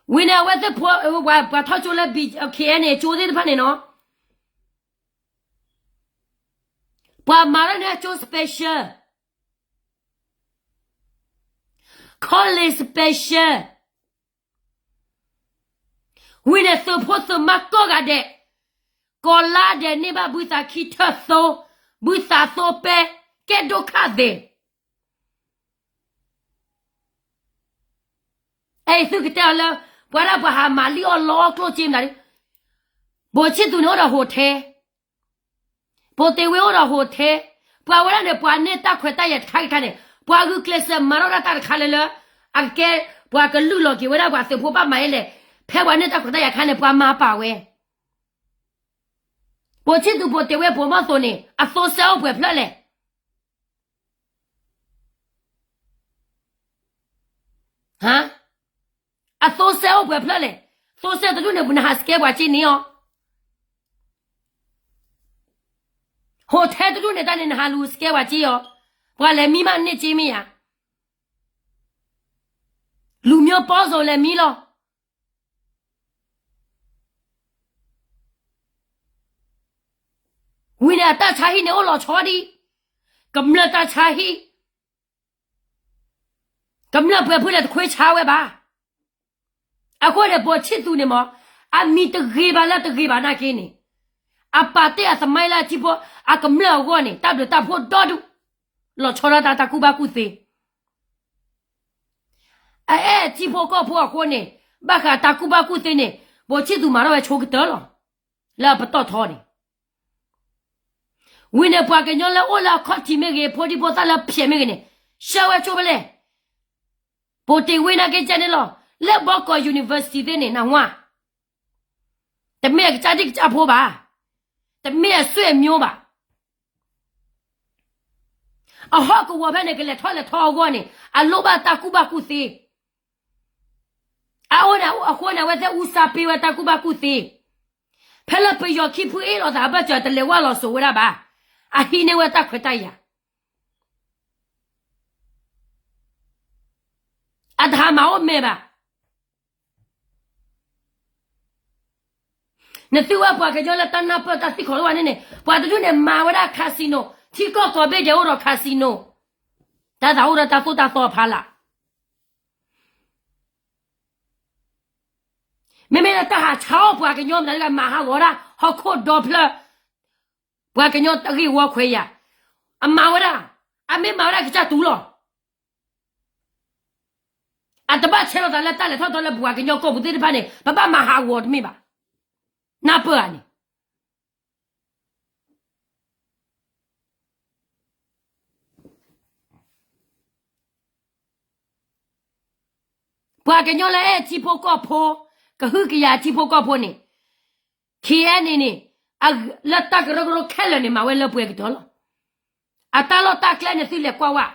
wine wet the po wa tho chu la bi ke ne chu de pha ne no pa mara ne chu special call it special wine so po so ma ko ga de ko la de ne ba bu sa ki tho so bu sa so pe ke do kha de ai su ke ta la para pa ha ma li o lo klo chim na bo chi tu no da ho the bo te we o da ho the pa wa ne pa ne ta khwe ta ya khai kha ne pa gu kles ma ro da ta kha le la a ke pa ka lu lo ki we da pa se pho pa mai le phe wa ne ta khwe ta ya kha ne pa ma pa we bo chi tu bo te we bo ma so ne a so sa o pwe phla le ha a so sa o pwe phla le so sa tu ne bu na ha ske wa chi ni yo ho the tu ne ta ne na ha lu ske wa chi yo bwa le mi ma ne chi mi ya lu myo po so le mi lo wi na ta cha hi ne o lo cho di kam la ta cha hi kam la pwe pwe le khwe cha we ba a ko le bo chi tu ne mo a mi te ge ba la te ge ba na ke ni a pa te a samai la chi bo a kam la go ni ta do ta pho do du lo cho la ta ku ba ku se chi pho ko pho ko ni ba ka ta ku ba ku se ni bo chi tu ma ro we cho ke de lo la ba to tho ni wi ne pa ke nyo la o la kho ti me ge pho di bo ta la phye me ge ni sha we cho ba le bo te wi na ke cha ni lo le bo ko university de ni na wa te me ke cha di cha pho ba te me swe myo ba a ho ko wa ba ne ke le tho go ni a lo ba ta ku ba ku se a ona a ko na we te u sa pe wa ta ku ba ku se phela pe yo ki phu e lo da ba cha te le wa lo so wa ba a hi ne wa ta khwe ta ya a dha ma o me ba ne tu wa pa ke jo la ta na pa ta si kho lo wa ne ne pa tu ne ma wa da casino chi ko ko be de o ro casino ta da o ra ta so ta so pha la me me ta ha chao pa ke nyo ma ga ma ha go ra ho kho do phla pa ke nyo ta ri wo khwe ya a ma wa da a me ma wa da ke cha tu lo a ta ba che lo da la ta le tho le bua ke nyo ko bu de ba ne ba ba ma ha wo me ba na pa ni pa ke nyo la e chi pho ko pho ka hu ke ya chi pho ko pho ni ki e ni a la ta ke ro khela ni ma we le pwe ke do lo a ta lo ta kle ne si le kwa wa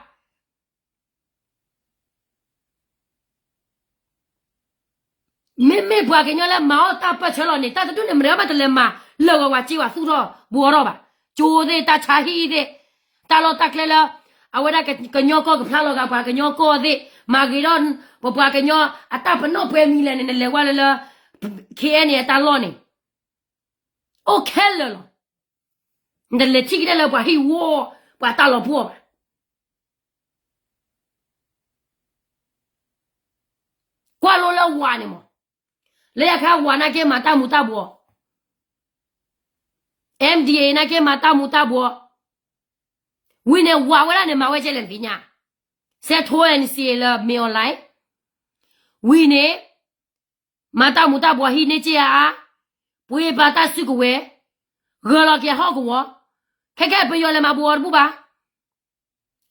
me bua ke nyo la ma o ta pa che lo ni ta tu ne mre ba te le ma lo wa chi wa su ro bu ro ba jo de ta cha hi de ta lo ta kle la a wa da ke nyo ko ke phla lo ga pa ke nyo ko de ma gi ron bo bua ke nyo a ta pa no pwe mi le ne le wa le ke ne ta lo ni o khel lo de le chi ke le bua hi wo bua ta lo bu ba kwa lo la wa ni mo le ya kha wa na ke ma ta mu ta bo MDA na ke ma ta mu ta bo wi ne wa wa ne ma we che le bi nya se tho en si le mi online wi ne ma ta mu ta bo hi ne che a pwe ba ta su ko we go lo ke ho ko wo ke pe yo le ma bo bu ba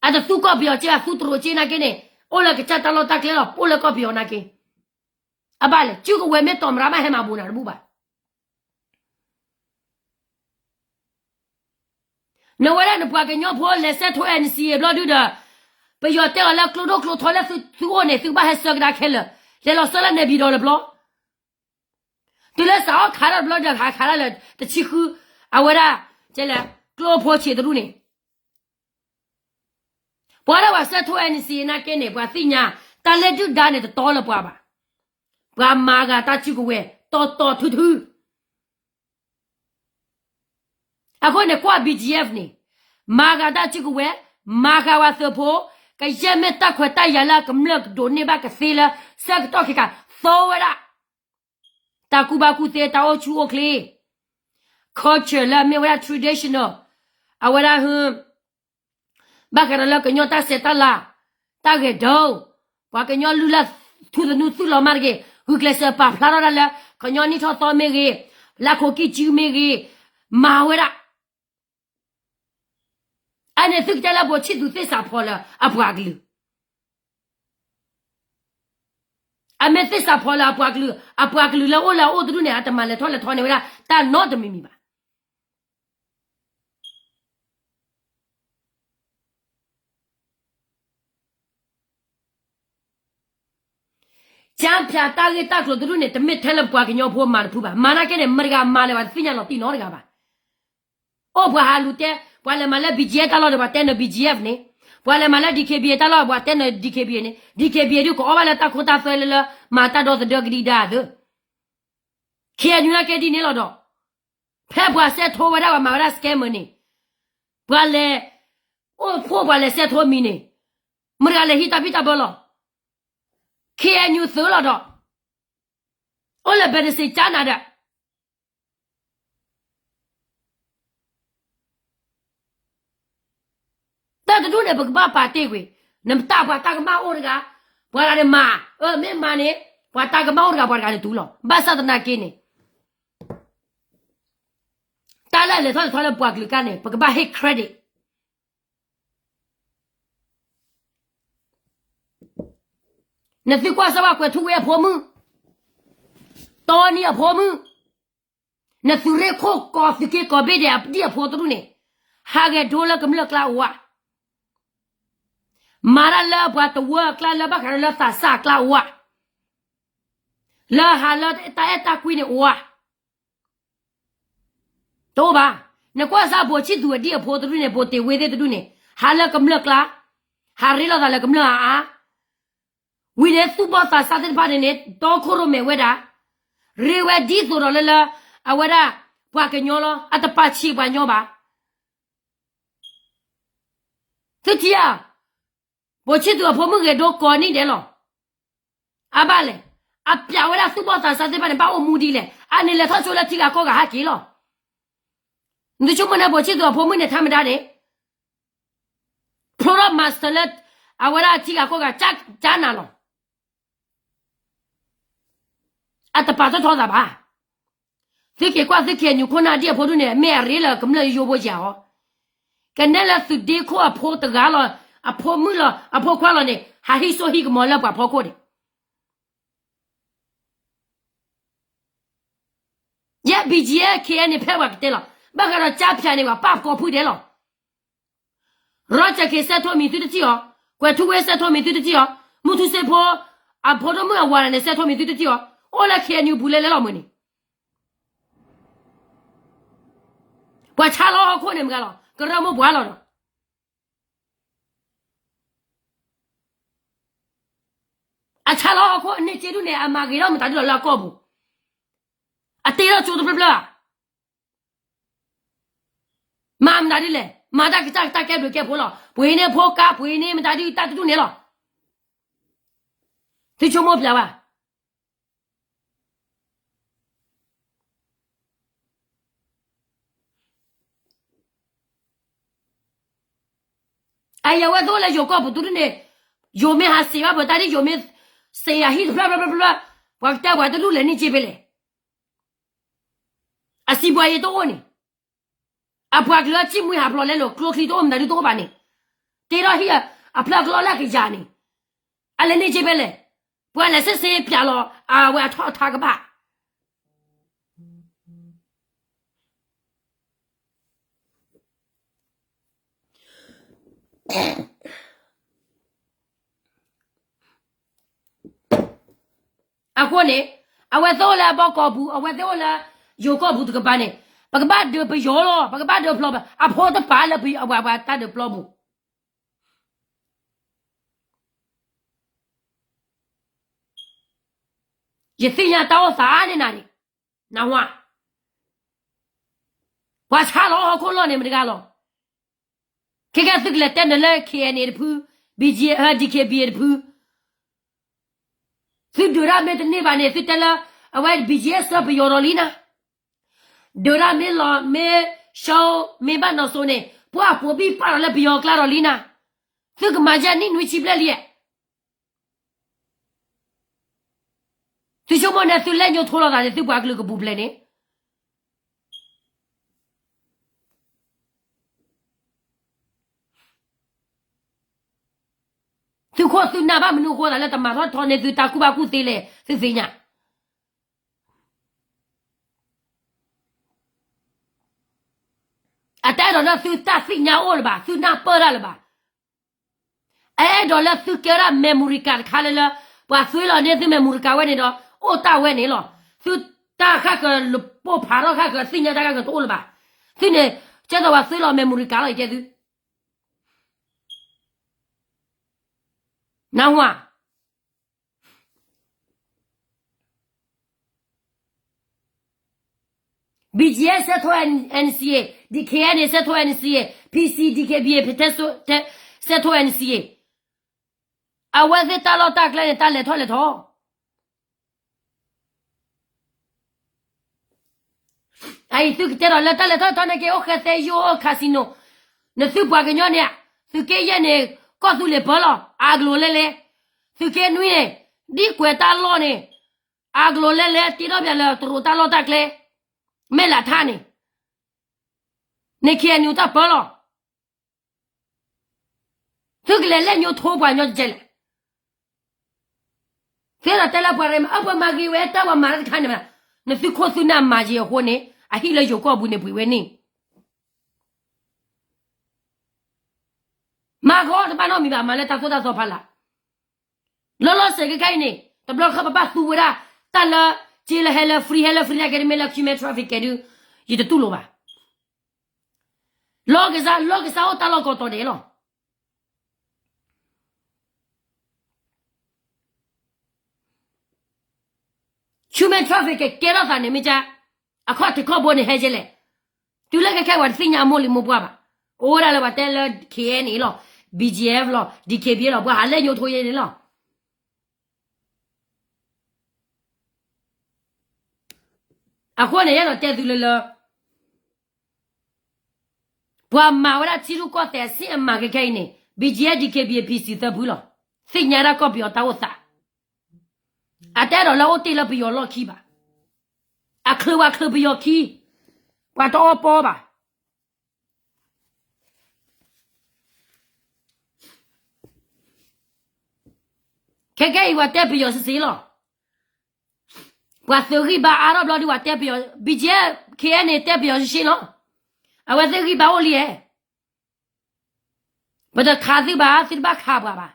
a de su ko bi yo che su tro che na ke ne o le ke cha ta lo ta ke lo po le ko bi yo na ke a ba le chu ko we me tom ra ma he ma bu na bu ba no wala no pa ke nyo pho le se tho NC blo du da pe yo te la klo do klo tho la su one su ba ha so da khel le lo so la ne bi do le blo tu le sa kha la blo da kha la le de chi khu a wala je la klo pho chi du ne bwa la wa se tho NC na ke ne bwa si nya ta le du da ne to le bwa ba bwa ma ga ta chi ku we to thu thu ako ne kwa BGF ni maga da chi ku we maga wa so pho ka ye me ta khwa ta ya la kam lak do ne ba ka se la sa to ki ka so wa da ta ku ba ku se ta o chu o kle culture la me wa traditional a wa da hu ba ka la ka nyo ta se ta la ta ge do ba ka nyo lu la thu de nu su lo ma ge hu kle se pa pla ra la ka nyo ni tho to me ge la ko ki chi me ge ma wa da ane tuk jala bo chi du se sa phola apwaglu ame se sa phola apwaglu la o du ne atama le thole thone wala ta no de mi ba jam phya ta ge ta klo du ne de mit thela pwa ke nyo pho ma phu ba mana ke ne marga ma le ba sinya lo ti no ga ba o bwa ha lu te Wale mala BGF talo de batene BGF ne. Wale mala DKB talo batene DKB ne. DKB du ko wala ta khota fele la mata do de gri da de. Khia nyuna ke di ne lo do. Phe bwa se tho wa da wa ma ra scam ne. Wale o pho wale se tho mi ne. Mra le hita pita bolo. Khia nyu so lo do. O le be de se chana da. Ta du ne ba pa te kwe nam ta ba ta ma o ga bwa la de ma me ma ne bwa ta ga ma o ga bwa ga le du lo ba sa da na ke ne ta la le tho le bwa ga ne ba hit credit ne fi kwa sa ba kwe thu we pho mu to ni a pho mu ne su re kho ko fi ke ko be de di a pho tu ne ha ge do la kam la kla wa Mara la bwa to work la ba ka la ta sa kla wa la ha la ta kwi ne wa to ba ne kwa sa bo chi du di pho tu ne bo te we de tu ne ha la kam la kla ha ri la la kam la a wi ne su ba ta sa de ba ne to kho ro me we da ri we di so ro la a wa da bwa ke nyo lo a ta pa chi bwa nyo ba tu ti ya bo chi du pho mu ge do ko ni de lo a ba le a pya wa la su bo ta sa de ba ne ba o mu di le a ne le tho so la ti ga ko ga ha ki lo ndu chu mo na bo chi du pho mu ne tha ma da de product master le a wa la ti ga ko ga cha na lo a ta pa to tho da ba si ke kwa si ke nyu ko na di pho du ne me ri la kam le yo bo ja ho ke ne la su de ko a pho ta ga lo a pho mu lo a pho kwa lo ne ha hi so hi ko mo la pa pho ko de ya BGF ke ne phe wa te lo ba ga ro cha phya ne wa pa ko phu de lo ro cha ke sa tho mi tu de ji ho kwa tu we sa tho mi tu de ji ho mu tu se pho a pho do mu a wa ne sa tho mi tu de ji ho o la ke nyu bu le le lo mu ni wa cha lo ko ne ma lo ka ra mo bwa lo a cha lo ko ne che du ne a ma ge lo ma ta du la ko bu a te lo chu du bla ma ma di le ma da ta ke bu ke pho lo bwe ne pho ka bwe ne ma ta di ta du ne lo ti chu mo bla wa ai ya wa do le yo ko bu du ne yo me ha se wa ba ta di yo me se ya hi bla bla bla wa ta wa du le ni che be le asi bwa ye to ni a bwa glo chi mu ha blo le lo klo kli to ma di to ba ni te ro hi a bla glo la ki ja ni a le ni che be le bwa le se se pya lo a wa tho tha ga ba အခုနေအဝဲသောလာဘောကောဘူးအဝဲသောလာယောကောဘူးတကပါနေပကပတ်de ပယောလောပကပတ်de ဖလောအဖို့တပါလပြီအဝါတတ်de ဖလောဘူးရသိညာတော့စားနေနာနေနော်ဝါဘာချလောခုလောနေမတကလောခေကစစ်လက်တဲ့လေခေနေတဖူ BG DKB တဖူစစ်ဒူရာမေတနေပါနေစစ်တလာအဝဲ BGS ဘယောရလီနာဒူရာမေလောမေရှောမေဘာနောဆိုနေပွားပူပြီးပါလေဘယောကလာရလီနာစစ်ကမဂျာနီနွေချိပလက်လီသူရှုံမနဲ့သူလက်ညှိုးထိုးလာတယ်သူ့ဘွားကလေးကပူပလဲနေသူခေါ်သူနာဘာမနုခေါ်လာလက်တမတော့ထော်နေသူတာကူပါကူသေးလေစစ်စင်းညာအတဲတော့သူတာစင်းညာအိုလပါသူနာပေါ်လာလပါအဲတော့လက်သူကရ memory card ခါလေလာပွားဆွေးလာနေသူ memory card ဝဲနေတော့အိုတာဝဲနေလောသူတာခါကပို့ဖာတော့ခါကစင်းညာတာကတော့လပါသူနေကျတော့ဆွေးလာ memory card လိုက်တဲ့သူနော်ဝါBGS ဆက်ထွန်း NCA DKN ဆက်ထွန်း NCA PC DKB ဖြစ်တဲ့ဆက်ထွန်း NCA အဝဲစစ်တလို့တက်လဲတက်လေထော်လေထော်အဲ့သူကတရလက်တက်လေထော်တနကေအိုခသေယိုကာစီနိုနသူပွားကညောနေသူကေရနေကောသူလေဘောလောအာဂလိုလေလေသူကေနွေဒီကွယ်တာလောနေအာဂလိုလေလေတီတော့ပြလဲသူတာလောတက်လေမဲလာထားနေခေညူတာဘောလောသူကလေညိုထိုးပွားညောကျဲဖေးလာတယ်လာပွားရမအပမဂီဝဲတော့မာရခါနေမနသူခိုသူနာမာကြီးဟိုနေအဟိလေယောကောဘူးနေပွေဝဲနေမာခေါ်တပနောမိပါမလဲတဆိုးတာဆိုဖလာလောလောဆယ်ခိုင်းနေတဘလခပပသူဝရတလာဂျီလဟဲလဖရီဟဲလဖရီကရမဲလကီမဲထရာဖစ်ကဲဒူရတတူလိုပါလောကစားဟိုတလောကတော့တယ်လောချူမဲထရာဖစ်ကဲရတာနေမကြအခတ်တခေါ်ပေါ်နေဟဲကျလေတူလက်ကခဲဝတ်စညာမိုလီမပွားပါအိုးရလည်းပါတဲလခေနေလောBGF လော DKB လောဘွာလက်ညိုထိုးရနေလောအခုနေရတော့တဲသူလေလောဘွာမာဝရချီရုကောတဲ့စင်အမကခိုင်းနေ BGF DKB PC တဘူးလောစညာရကောပြောတော့စာအတဲတော့လောတေလပြောလောခီပါအခလဝခလပြောခီဘွာတော့ပေါ်ပါခဲခဲဝတ်တဲ့ပြောစီလောဘွာသူကြီးပါအာရဘလောဒီဝတ်တဲ့ပြော BGF KN တဲ့ပြောရှိလောအဝတ်သူကြီးပါအိုလီရဲ့ဘဒခါစီပါစစ်ပါခါပါပါ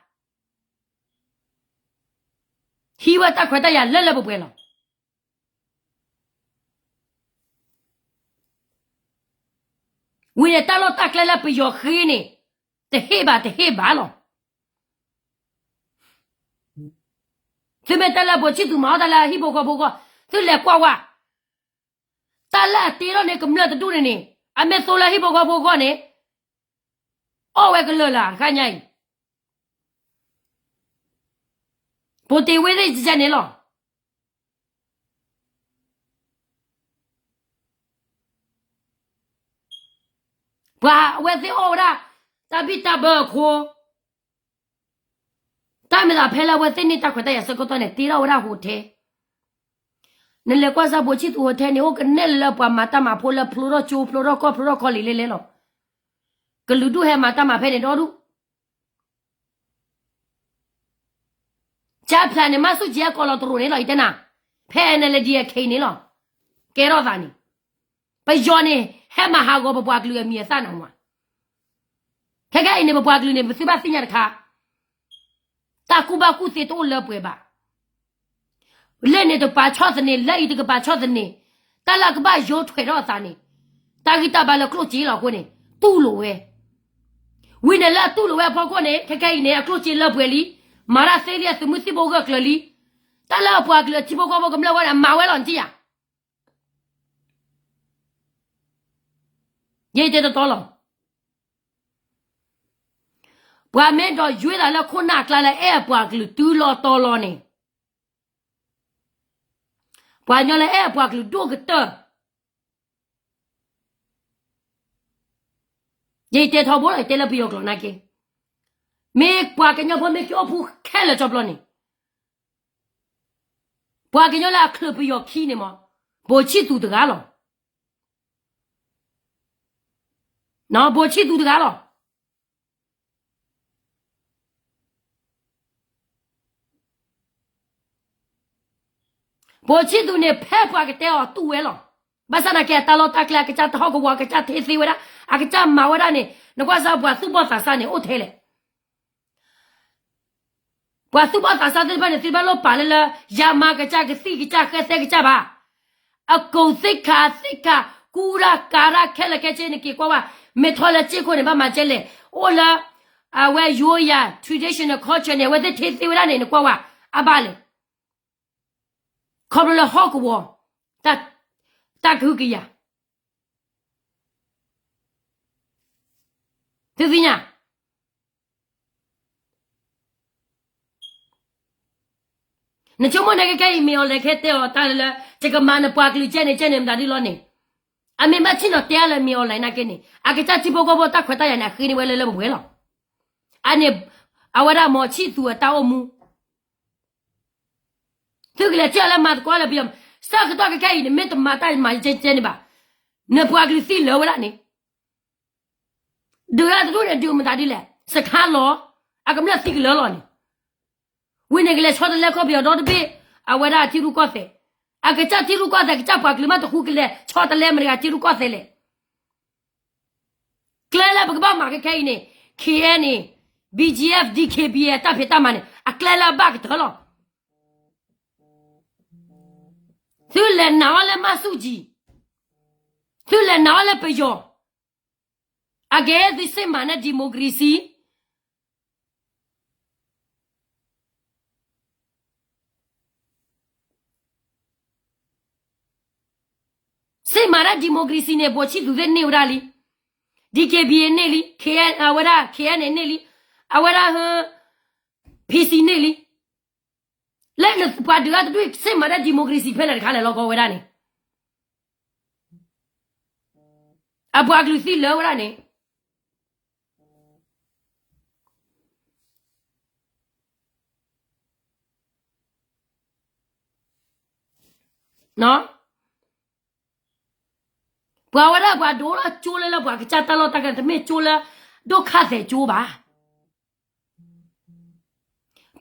ဟီဝတ်တခွတ်တရလက်လက်ပွဲလောဝီရတလောတက်လဲပြောခင်းနေတဟေပါလောသူမတလာဘောချီသူမောတလာဟိဘောကဘောကသူလက်ကွာဝတလာတီရောနေကမလတူနေအမေဆိုလာဟိဘောကဘောကနေအော်ဝဲကလလာခညိုင်ပိုတီဝဲတဲ့ကြနေလောဘာဝဲသေးအော်ရာတပိတဘခိုတမလာဖဲလာဝဲတဲ့နေတာခွတ်တဲ့စကောတဲ့တီရာဝရဟိုထဲနလေကွာစားဘချီတူဟိုထဲနေဟိုကနေလပွားမတာမဖိုလဖလိုရချိုဖလိုရကောလီလေလောကလူဒူဟဲမတာမဖဲနေတော့ဒူချာဖလာနေမဆုဂျေကောလတရူနေလိုက်တဲ့နာဖဲနေလေဒီခိနေလောကဲတော့သာနီပယောနေဟဲမဟာကိုဘပွားကလူအမီစနာမခဲခဲနေဘပွားကလူနေစပါစညာတခါတာကူဘာကူစေတော့လပွဲပါ လက်နေတော့ပါချော့တဲ့လက်ဤတကပါချော့တဲ့တလာကပါရိုးထွေတော့သားနေတာဂီတာပါလကလို့ကြီးလောက်ကိုနေတူးလို့ဝဲဝင်းနဲ့လာတူးလို့ဝဲဖောက်ကိုနေခက်ခဲနေအကလို့ကြီးလောက်ပွဲလီမာရာဆေးရသမှုစီဘောကကလီတလာပွားကလချီဘောကဘောကမလာဝါမာဝဲလောင်ကြီးရရေးတဲ့တော့လောဘွာမင်းတော့ရွေးလာแล้วခုနကလာလဲအဲ့ဘွာကလူတူးလောတော်လောနေဘွာညောလဲအဲ့ဘွာကလူတို့ကတရေးတဲ့တော့ဘောလဲတဲလပြီးတော့နာကေမေဘွာကညောဖေမေကျော်ဖူးခဲလဲကြောပလောနေဘွာကညောလာခလပြီးတော့ခီးနေမဘောချီတူတကားလောနော်ဘောချီတူတကားလောဘောချီတူနေဖဲဘွာကတဲတော့တူဝဲလောဘာစနာကဲတလောတကလာကချတ်ဟောကဘွာကချတ်သေးသေးဝဲအကချတ်မဝရနေနကွာစားဘွာစုဘောသာစနေအိုထဲလေဘွာစုဘောသာစတဲ့ဘာနေစီဘလောပါလေလာယာမကချတ်ကစီကချတ်ကဆဲကချတ်ပါအကုံစိတ်ခါကူရာကာရာခဲလကချင်းနေကွာမေထော်လာချေကိုနေဘာမှကျဲလေအိုလာအဝဲရိုးရ traditional culture နေဝဲတဲ့သေးသေးဝရနေကွာအပါလေခေါ်လို့ဟောက်ကောတခုကရသူစညာနချုံမနေကဲမေော်လက်ခဲတဲ့တာလချကမနပွားကလူကျဲနေမဒါဒီလောနေအမေမချင်းတော့တဲလမေော်လိုက်နာကနေအကချချဘောကဘောတခွတ်တရနာခင်းနေဝဲလဲဘွဲလောအနေအဝရမောချီသူတောက်မှုသူကလည်းကြလာမတ်ကွာလည်းပြစကတော့ကဲနေမင်းတမတိုင်းမှာကျနေပါနပွားကလေးစီလောဝရနေဒူရတို့နဲ့ဒူမတာဒီလေစခါလောအကမလက်စီကလောနေဝင်းနေကလေးချောတယ်လက်ခေါ်ပြတော့တပိအဝရတီရူကောတဲ့အကချတီရူကောတဲ့ကချပွားကလေးမတခုကလေးချောတယ်လဲမရတီရူကောတဲ့လေကလဲလာဘကဘာမှာခဲနေ KN BGF DKB တပ်ဖြစ်တမနဲ့အကလဲလာဘကတော်လောသူလည်းနားလည်းမဆုကြည့်သူလည်းနားလည်းပြောအကဲဒီစမနာဒီမိုကရေစီစမနာဒီမိုကရေစီနဲ့ပေါ်ချီသူတဲ့နေဝရလီ DKB နေလီ KN အဝရ KN နေလီအဝရဟ PC နေလီလက်နပါဒရတ်တွေ့စမရဒီမိုကရေစီဖဲလာခါလေလောကောဝရနေအဘွားကလူစီလောဝရနေနော်ဘွာဝရဘွာဒိုလာချိုးလဲဘွာကချတလောတကတမေချိုးလဲဒုခတဲ့ချိုးပါ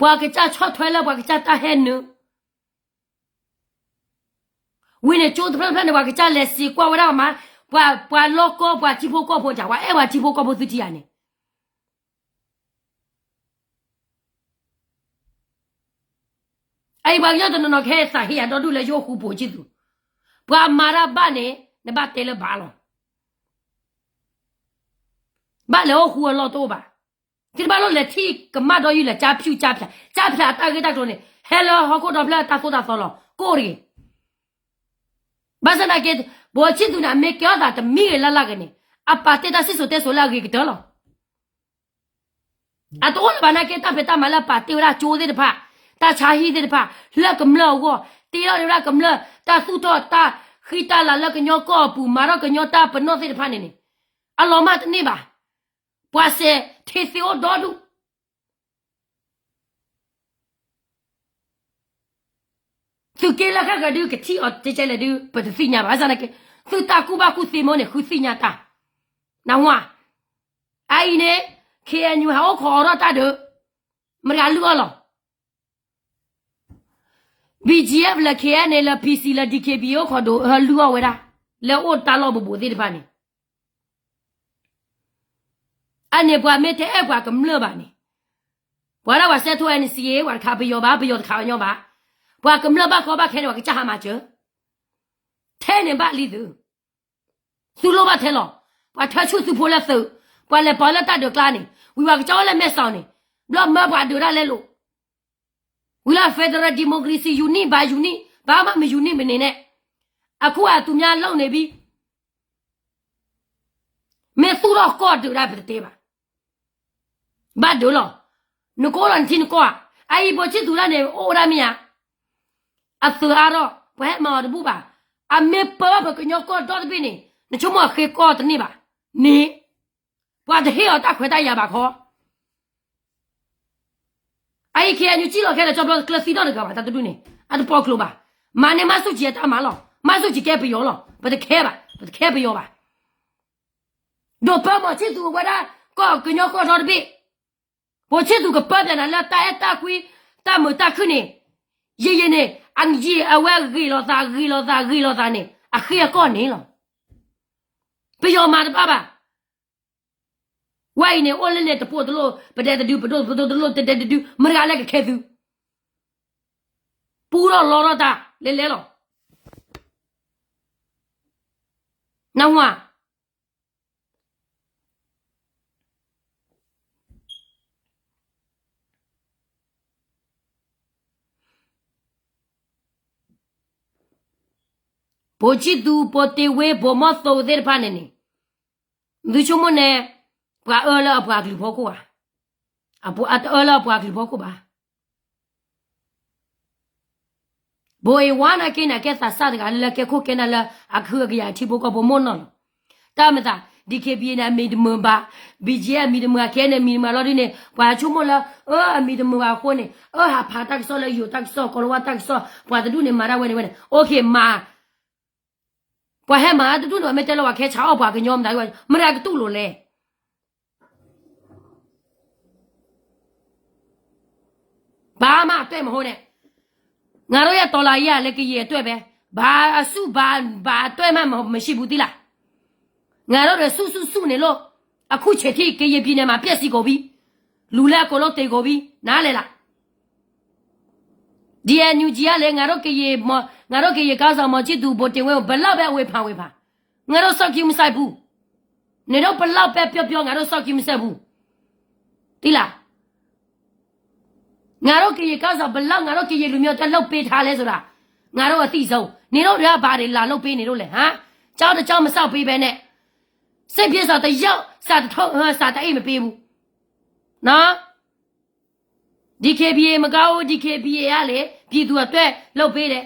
ဘွာကချချော့ထွဲလဲဘွာကချတဟဲနုဝင်းနေချိုးတဖက်ဖက်နေဘွာကချလက်စီကွာဝရမှာဘွာလောကောဘွာချီဖို့ကောဖို့ကြွာအဲဘွာချီဖို့ကောဖို့သူတီရနေအဲ့ဘွာရတော့နော်ခဲစာဟိရတော့သူလေရိုးခုပိုချစ်သူဘွာမာရဘနဲ့နဘတဲလဘာလောဘာလောခုလောတော့ပါဒီဘာလို့လက်ထီကမတော့ယူလက်ချာဖြူချာဖြာတာကေတာတော့နေဟဲလိုဟောကိုတော့ဖလာတာဆိုတာဆောလောကိုရီဘာစနာကေဘောချစ်သူနာမေကျော်တာတမီလာလာကနေအပါတေတာစစ်ဆိုတဲဆိုလာကေတော့လောအတော့ဘာနာကေတာဖက်တာမလာပါတေရာချိုးတဲ့ဖာတာချာဟီတဲ့ဖာလက်ကမလောကိုတေရရကမလတာစုတော့တာခိတာလာလကညောကောပူမာရကညောတာပနောတဲ့ဖာနေအလောမတနေပါပွားစေထေစီအိုဒေါ်ဒူသူကလာခါကဒူကတီအော်တေချဲလေဒူပဒစီညာဘာစနာကေသူတာကူဘာကူစီမိုနေခုစီညာတာနာဝါအိုင်နေ KNU ဟောခေါ်တော့တာဒူမရလူအော်လော BGF la KN la PC la DKB ကိုခေါ်တော့လူအော်ဝဲတာလဲအိုတာလောဘူသေးတပါနေအနေဘွာမေတဲ့ဘွာကမလပါနေဘွာတော့ဆက်ထွဲနေစီဝါခါပယောပါပယောခါညောပါ ဘာကမလဘခေါ်ဘာခဲတော့ကချာမှာချထဲနေပါလိသူသူလိုပါထဲလောဘာထချူသူဖိုးလက်စုဘာလဲဘာလက်တတ်တော့ကလာနေဝီဘာကြောက်လက်မဲ့ဆောင်နေဘလမဘာဒူရလဲလို့ဝီလာဖက်ဒရယ်ဒီမိုကရေစီယူနီဘာယူနီဘာမှမယူနီမနေနဲ့အခုကသူများလုံနေပြီမဲသူတော့ကောဒူရပတဲ့ပါဘာဒူလောနကိုလန်တင်ကွာအိုင်ဘောချီဒူရနေအိုရမီယာအသရာတော့ဘဲမော်ဘူးပါအမေပေါ်ဘကညကောတော့ဘင်းနေနချုံမခေကောတနေပါနေဘာတဟေအတခွဲတိုက်ရပါခေါ်အိုင်ခေညချီလောခဲတဲ့ကြောဘကလစီတော့ကပါတတူနေအတပေါ်ကလိုပါမာနေမဆုချီတမလောမဆုချီကဲပယောလောဘာတခဲပါဘာတခဲပယောပါဒိုပါမချီသူဝဒါကောကညကောတော့ဘင်းဘောချီသူကပတ်တယ်လားတာအတခွေတမတခနေye ne angji awa gilo ta ne a khia ko ne lo pe yo ma ba ba wai ne ole ne to po to lo ba de du to lo de du mra le ke du pu lo ta le lo na waဘောချီတူပိုတေဝေဘောမသောဒေဖာနေနေဒူချုံမနေဘာအလာဘာကလဘောကွာအပူအတအလာဘာကလဘောကွာဘိုဝါနာကိနာကဲသဆာဒကလည်းကဲခုကဲနလာအခူကရတီဘောကဘောမနော်တာမတာဒီကေပီနာမီဒမဘာဘီဂျီမီဒမကဲနေမီမလော်ဒီနေဘာချုံမလာမီဒမဘာခိုနေဟာဖာတက်ဆောလေယူတက်ဆောကလဝတက်ဆောဘာဒူနေမာရဝဲနေโอเคမာဘာဟဲမာတူတော့မဲတဲလောခဲချောက်ဘာကညောမတိုင်းမရကတူလို့လဲဘာမှတွေ့မဟုတ်နဲ့ငါတို့ရဲ့တော်လာကြီးကလည်းကြည်ရတွေ့ပဲဘာအစုဘာတွေ့မှမရှိဘူးတိလားငါတို့ရစုနေလို့အခုချက်ထိကြည်ရပြင်းနေမှာပြက်စီကုန်ပြီလူလက်ကိုလို့တေကုန်ပြီနားလေလားဒီအန်ယူဂျီကလည်းငါတို့ကြည်ရကားဆောင်မချစ်သူဘိုတင်ဝဲဘလောက်ပဲဝေဖန်ငါတို့စောက်ကြီးမဆိုင်ဘူးနေတော့ဘလောက်ပဲပြောငါတို့စောက်ကြီးမဆိုင်ဘူးတိလားငါတို့ကြည်ကားဆောင်ဘလောက်ငါတို့ကြည်လူမျိုးတက်လောက်ပေးထားလဲဆိုတာငါတို့အသိဆုံးနေတော့တွေကဘာတွေလာလောက်ပေးနေလို့လဲဟမ်ကြောက်မဆောက်ပေးပဲနဲ့စိတ်ပြေဆိုတော့ရောက်စာတအိမ်မပေးဘူးနော်ဒီKBA မကောင်းဒီKBA ရလေပြည်သူအတွက်လှုပ်ပေးတယ်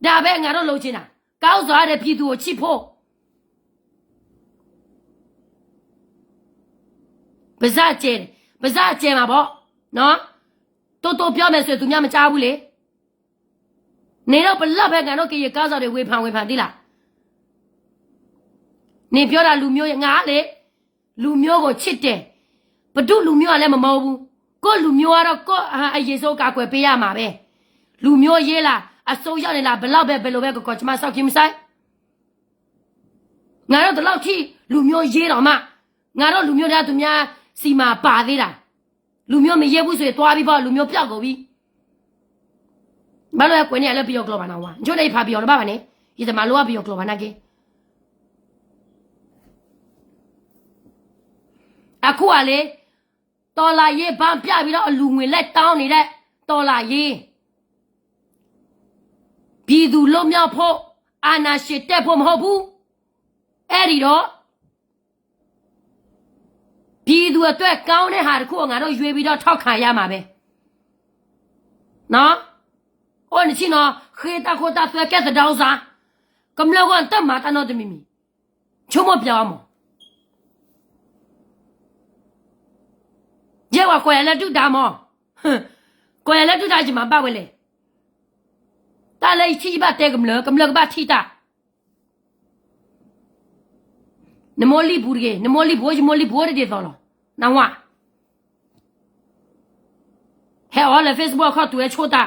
ဒါပဲငါတို့လှုပ်ချင်တာကောင်းစွာတဲ့ပြည်သူကိုချစ်ဖို့ပါဇာကျဲမှာပေါ့နော်တိုးပြောမယ်ဆိုရင်သူများမကြားဘူးလေနေတော့ဘလောက်ပဲငါတို့ကေကားစော်တွေဝေဖန်သိလားနေပြောတာလူမျိုးငါလေလူမျိုးကိုချစ်တယ်ဘဒုလူမျိုးကလည်းမမဟုတ်ဘူးကိုလူမျိုးကတော့ကိုအရေးစိုးကာကွယ်ပေးရမှာပဲလူမျိုးရေးလားအစိုးရနေလားဘလောက်ပဲဘယ်လိုပဲကိုကျမစောက်ကြည့်မဆိုင်ငါတို့တလောက်ထိလူမျိုးရေးတော့မှငါတို့လူမျိုးတွေကသူများစီမာပါသေးတာလူမျိုးမရေးဘူးဆိုရင်သွားပြီးပေါ့လူမျိုးပြောက်ကုန်ပြီဘာလို့ကွယ်နေလဲပြောကလောပါနာဝါညို့နေဖာပြောတော့ပါနဲ့ဒီတမလောကပြောကလောပါနာကေအခုကလေတော်လာရေးဘာပြပြီးတော့အလူငွေလက်တောင်းနေတဲ့တော်လာရေးပြည်သူလုံးမြောက်ဖို့အာဏာရှင်တက်ဖို့မဟုတ်ဘူးအဲ့ဒီတော့ပြည်သူအတွက်ကောင်းတဲ့ဟာတခုငါတို့ရွေးပြီးတော့ထောက်ခံရမှာပဲနော်ဟိုနေချင်းနော်ခေတာခိုတာဆွဲကဲတဲ့တောင်းစားကမလောက်ကန်တမတာနော်တမီမီချုံမပြောင်းမကျေဝကွယ်လက်တူတာမောကွယ်လက်တူတာကြီးမှာပါဝဲလေတာလေချီပါတဲ့ကမလကပါထီတာနမောလီဘူရေနမောလီဘိုးရတဲ့တော်လောနာဝဟဲ့အော်လေ Facebook ခတ်တူချိုတာ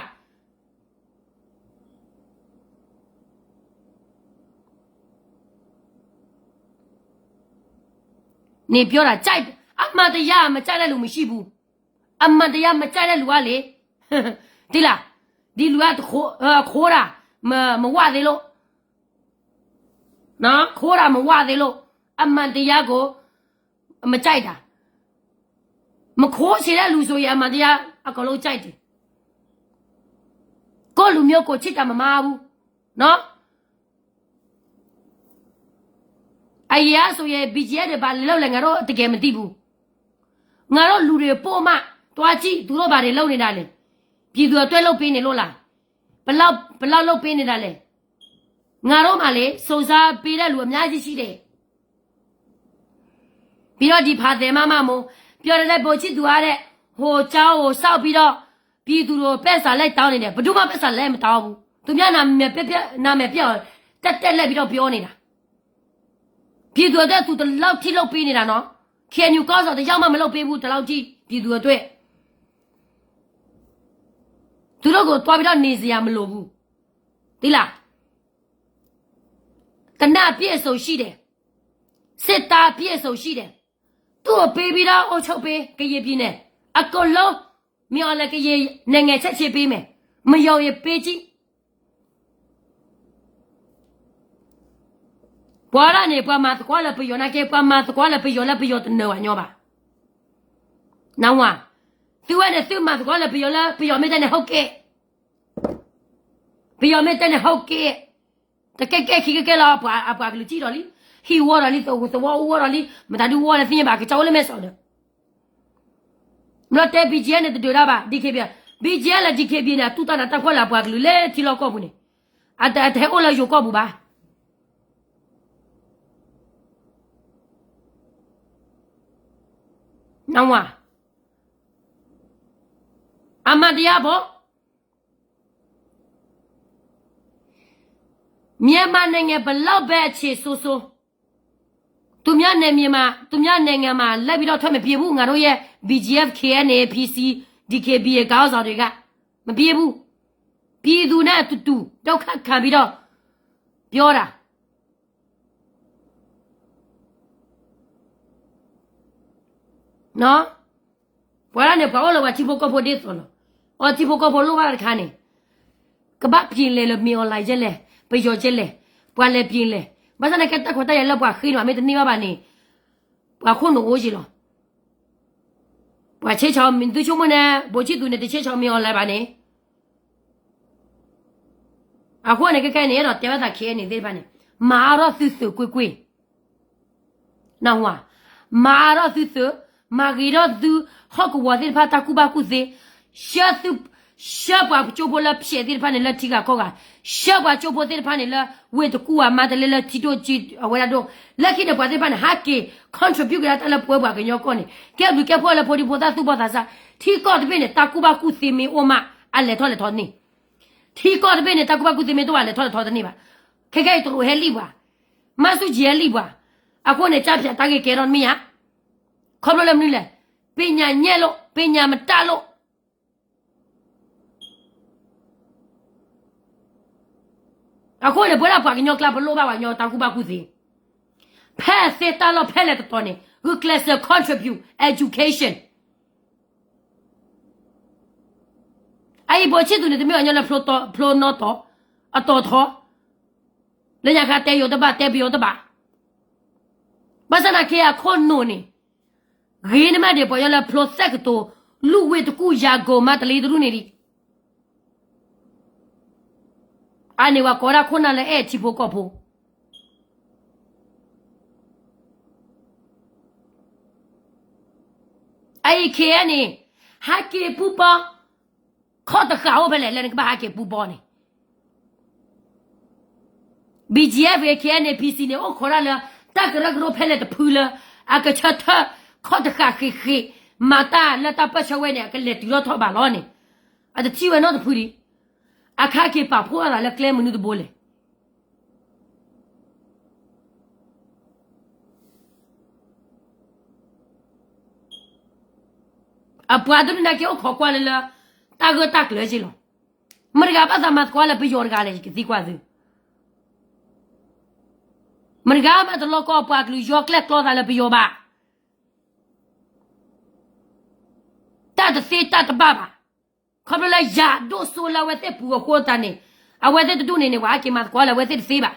နေပြောတာကြိုက်အမှန်တရားမကြိုက်တဲ့လူမရှိဘူးအမှန်တရားမကြိုက်တဲ့လူကလေဒီလား ဒီလူကခိုးတာမဝသေးလို့နော်ခိုးတာမဝသေးလို့အမှန်တရားကိုမကြိုက်တာမခိုးချင်တဲ့လူဆိုရင်အမှန်တရားအကုန်လုံးကြိုက်တယ်ကိုလူမျိုးကိုချစ်တာမမာဘူးနော်အရာဆိုရင် BGF တွေဘာလောက်လဲငါတို့တကယ်မသိဘူးငါတို့လူတွေပို့မှတွားကြည့်သူတို့ဘာတွေလုပ်နေတာလဲပြည်သူအတွဲလုပ်ပေးနေလို့လားဘလောက်လုပ်ပေးနေတာလဲငါတို့မှလေစုံစားပေးတဲ့လူအများကြီးရှိတယ်ပြီးတော့ဒီဖာတယ်မမို့ပြောရတဲ့ပိုချစ်သူအားတဲ့ဟိုเจ้าကိုစောက်ပြီးတော့ပြည်သူတို့ပက်စာလိုက်တောင်းနေတယ်ဘယ်သူမှပက်စာလဲမတောင်းဘူးသူများနာမည်ပြနာမည်ပြောတက်လက်ပြီးတော့ပြောနေတာပြည်သူအတွက်သူတလောက်ထိလုပ်ပေးနေတာနော်ခင်ယူကောင်းဆိုတယောက်မှမလုပ်ပေးဘူးတလောက်ထိပြည်သူအတွက်သူတို့ကိုတွားပြီးတော့နေစရာမလိုဘူးသိလားတနပြည့်စုံရှိတယ်စစ်သားပြည့်စုံရှိတယ်သူ့ကိုပေးပြီးတော့အုပ်ချုပ်ပေးကရင်ပြည်နယ်အကုန်လုံးမြော်လက်ကရင်နိုင်ငံချက်ချပေးမယ်မယုံရပေးကြည့်ဘွာလာနေပွားမှာတကွာလည်းပြယောနာကေပွားမှာတကွာလည်းပြယောလည်းပြယောတနေဝညောပါနောင်ဝသူကလည်းသူ့မှာတကွာလည်းပြယောမေတဲ့ဟုတ်ကဲ့ပြယောမေတဲ့ဟုတ်ကဲ့တကဲခိကဲလာပွားကလူကြည့်တော့လीဟီဝါရလီတော့ဝါရလီမတဒူဝါလည်းသိရပါကကြောက်လည်းမဲဆော်တယ်မလို့တဲ့ BGF နဲ့တူတာပါ DKB BGF လည်း DKB နဲ့တူတာတက်ခွက်လာပွားကလူလေတီလောက်ကောက်ဘူးနေအတဲအိုလည်းယူကောက်ဘူးပါနောင်ဝအမတရားပေါ့မြန်မာနိုင်ငံဘလောက်ပဲအခြေဆိုးသူများနိုင်ငံမှာလက်ပြီးတော့ထွက်မပြေဘူးငါတို့ရဲ့ BGF KNA PC DKB ရဲ့ကောင်းဆောင်တွေကမပြေဘူးပြည်သူနဲ့အတူတူဒုက္ခခံပြီးတော့ပြောတာနော်ဘာလဲဘာလို့လဲချီဖို့ကဖို့ဒီဆိုလို့ချီဖို့ကဖို့လို့ပါခါနေကပတ်ပြင်းလေလို့မြေော်လိုက်ချက်လေပျော်ချက်လေပွားလေပြင်းလေဘာစနေကတက်ခွတ်တဲ့လောက်ပွားခိနော်မေတနေပါနေပွားခွန်းလို့ရှိလို့ပွားချေချောင်းမင်းသူချုံမနဲ့ဘောချီသူနဲ့တချေချောင်းမြေော်လိုက်ပါနေအခုကနေကဲနေတော့တဲဝတာခဲနေသေးပါနေမာရောသစ်ဆွကွေနော်ဝါမာရောသစ်ဆွမာဂီရောသူဟောက်ဝါတဲ့ဖာတကူပါကူစေရှာပွားချိုးပေါ်လာပြည့်တဲ့ဖာနဲ့လက်ထိကခေါကရှာပွားချိုးပေါ်တဲ့ဖာနဲ့လာဝဲတကူအမတလဲလက်တီတိုချီဝဲလာတော့လက်ခိတဲ့ပွားတဲ့ဖာနဲ့ဟာကေ contribute ရတဲ့လက်ပွဲပွားကညောကောနေကဲဘူးကဲပေါ်လာပေါ်ဒီပေါ်သားသူပေါ်သားစားထီကော့တဲ့ပင်းနဲ့တကူပါကူစီမီအိုမအလဲထော်လဲထော်နေထီကော့တဲ့ပင်းနဲ့တကူပါကူစီမီတော့လဲထော်လဲထော်တဲ့နေပါခဲခဲတူဟဲလီပါမဆုဂျဲလီပါအခုနဲ့ကြပြတာကေကေရွန်မီယာခေါ်လို့လည်းမလို့လေပညာညက်လို့ပညာမတလို့အခုလေဘွားပွားကညောကလာဘလို့ပါညောတာကူပါကူစီဖဲစေတာလို့ဖဲလက်တော်နေ good class contribute education အဲ့ဘောချစ်သူနေတမျိုးညောလဲဖလိုနော်တော့အတော်တော့လေညာခတဲ့ရောတပါတဲ့ပြောတပါဘာစနာခေခွန်နိုနေဂိနမတဲ့ပေါ်ရလာဖလိုဆက်တော့လူဝဲတကူရာဂိုမတလီသူနေဒီအနေဝကောရာခွန်းလည်းအဲ့ချီဖို့ကောဖို့အဲ့ခေနေဟာကေပူပါခေါ်တခါဘယ်လဲလည်းကဘာကေပူပေါ်နေ BGF KNA PC နေအိုခေါ်လာတက်ရဂရိုဖဲလက်တဖူလာအကချတ်ခေါ်တခါခေမတာလက်တပတ်ချဝဲနေကလက်တီတော့ထောက်ပါလောနေအတချီဝဲတော့တဖူဒီအခါကေပါဖိုးရလာကလဲမနုတဘိုးလေအပွားတို့နေကေခေါ်ကွာလေတာဂတ်တက်လေချီလောမရကပတ်သမတ်ကွာလေပြောရကလေဒီကွာသူမရကမတ်လောကောပွားကလူယောကလက်ကလောတာလေပြောပါတတ်စေတတ်ပါပါ ခပ်လာရဒိုဆိုလာဝဲတဲ့ပူကိုတန်နေအဝဲတဲ့တူနေနေဝါကီမတ်ကွာလာဝဲတဲ့သေးပါ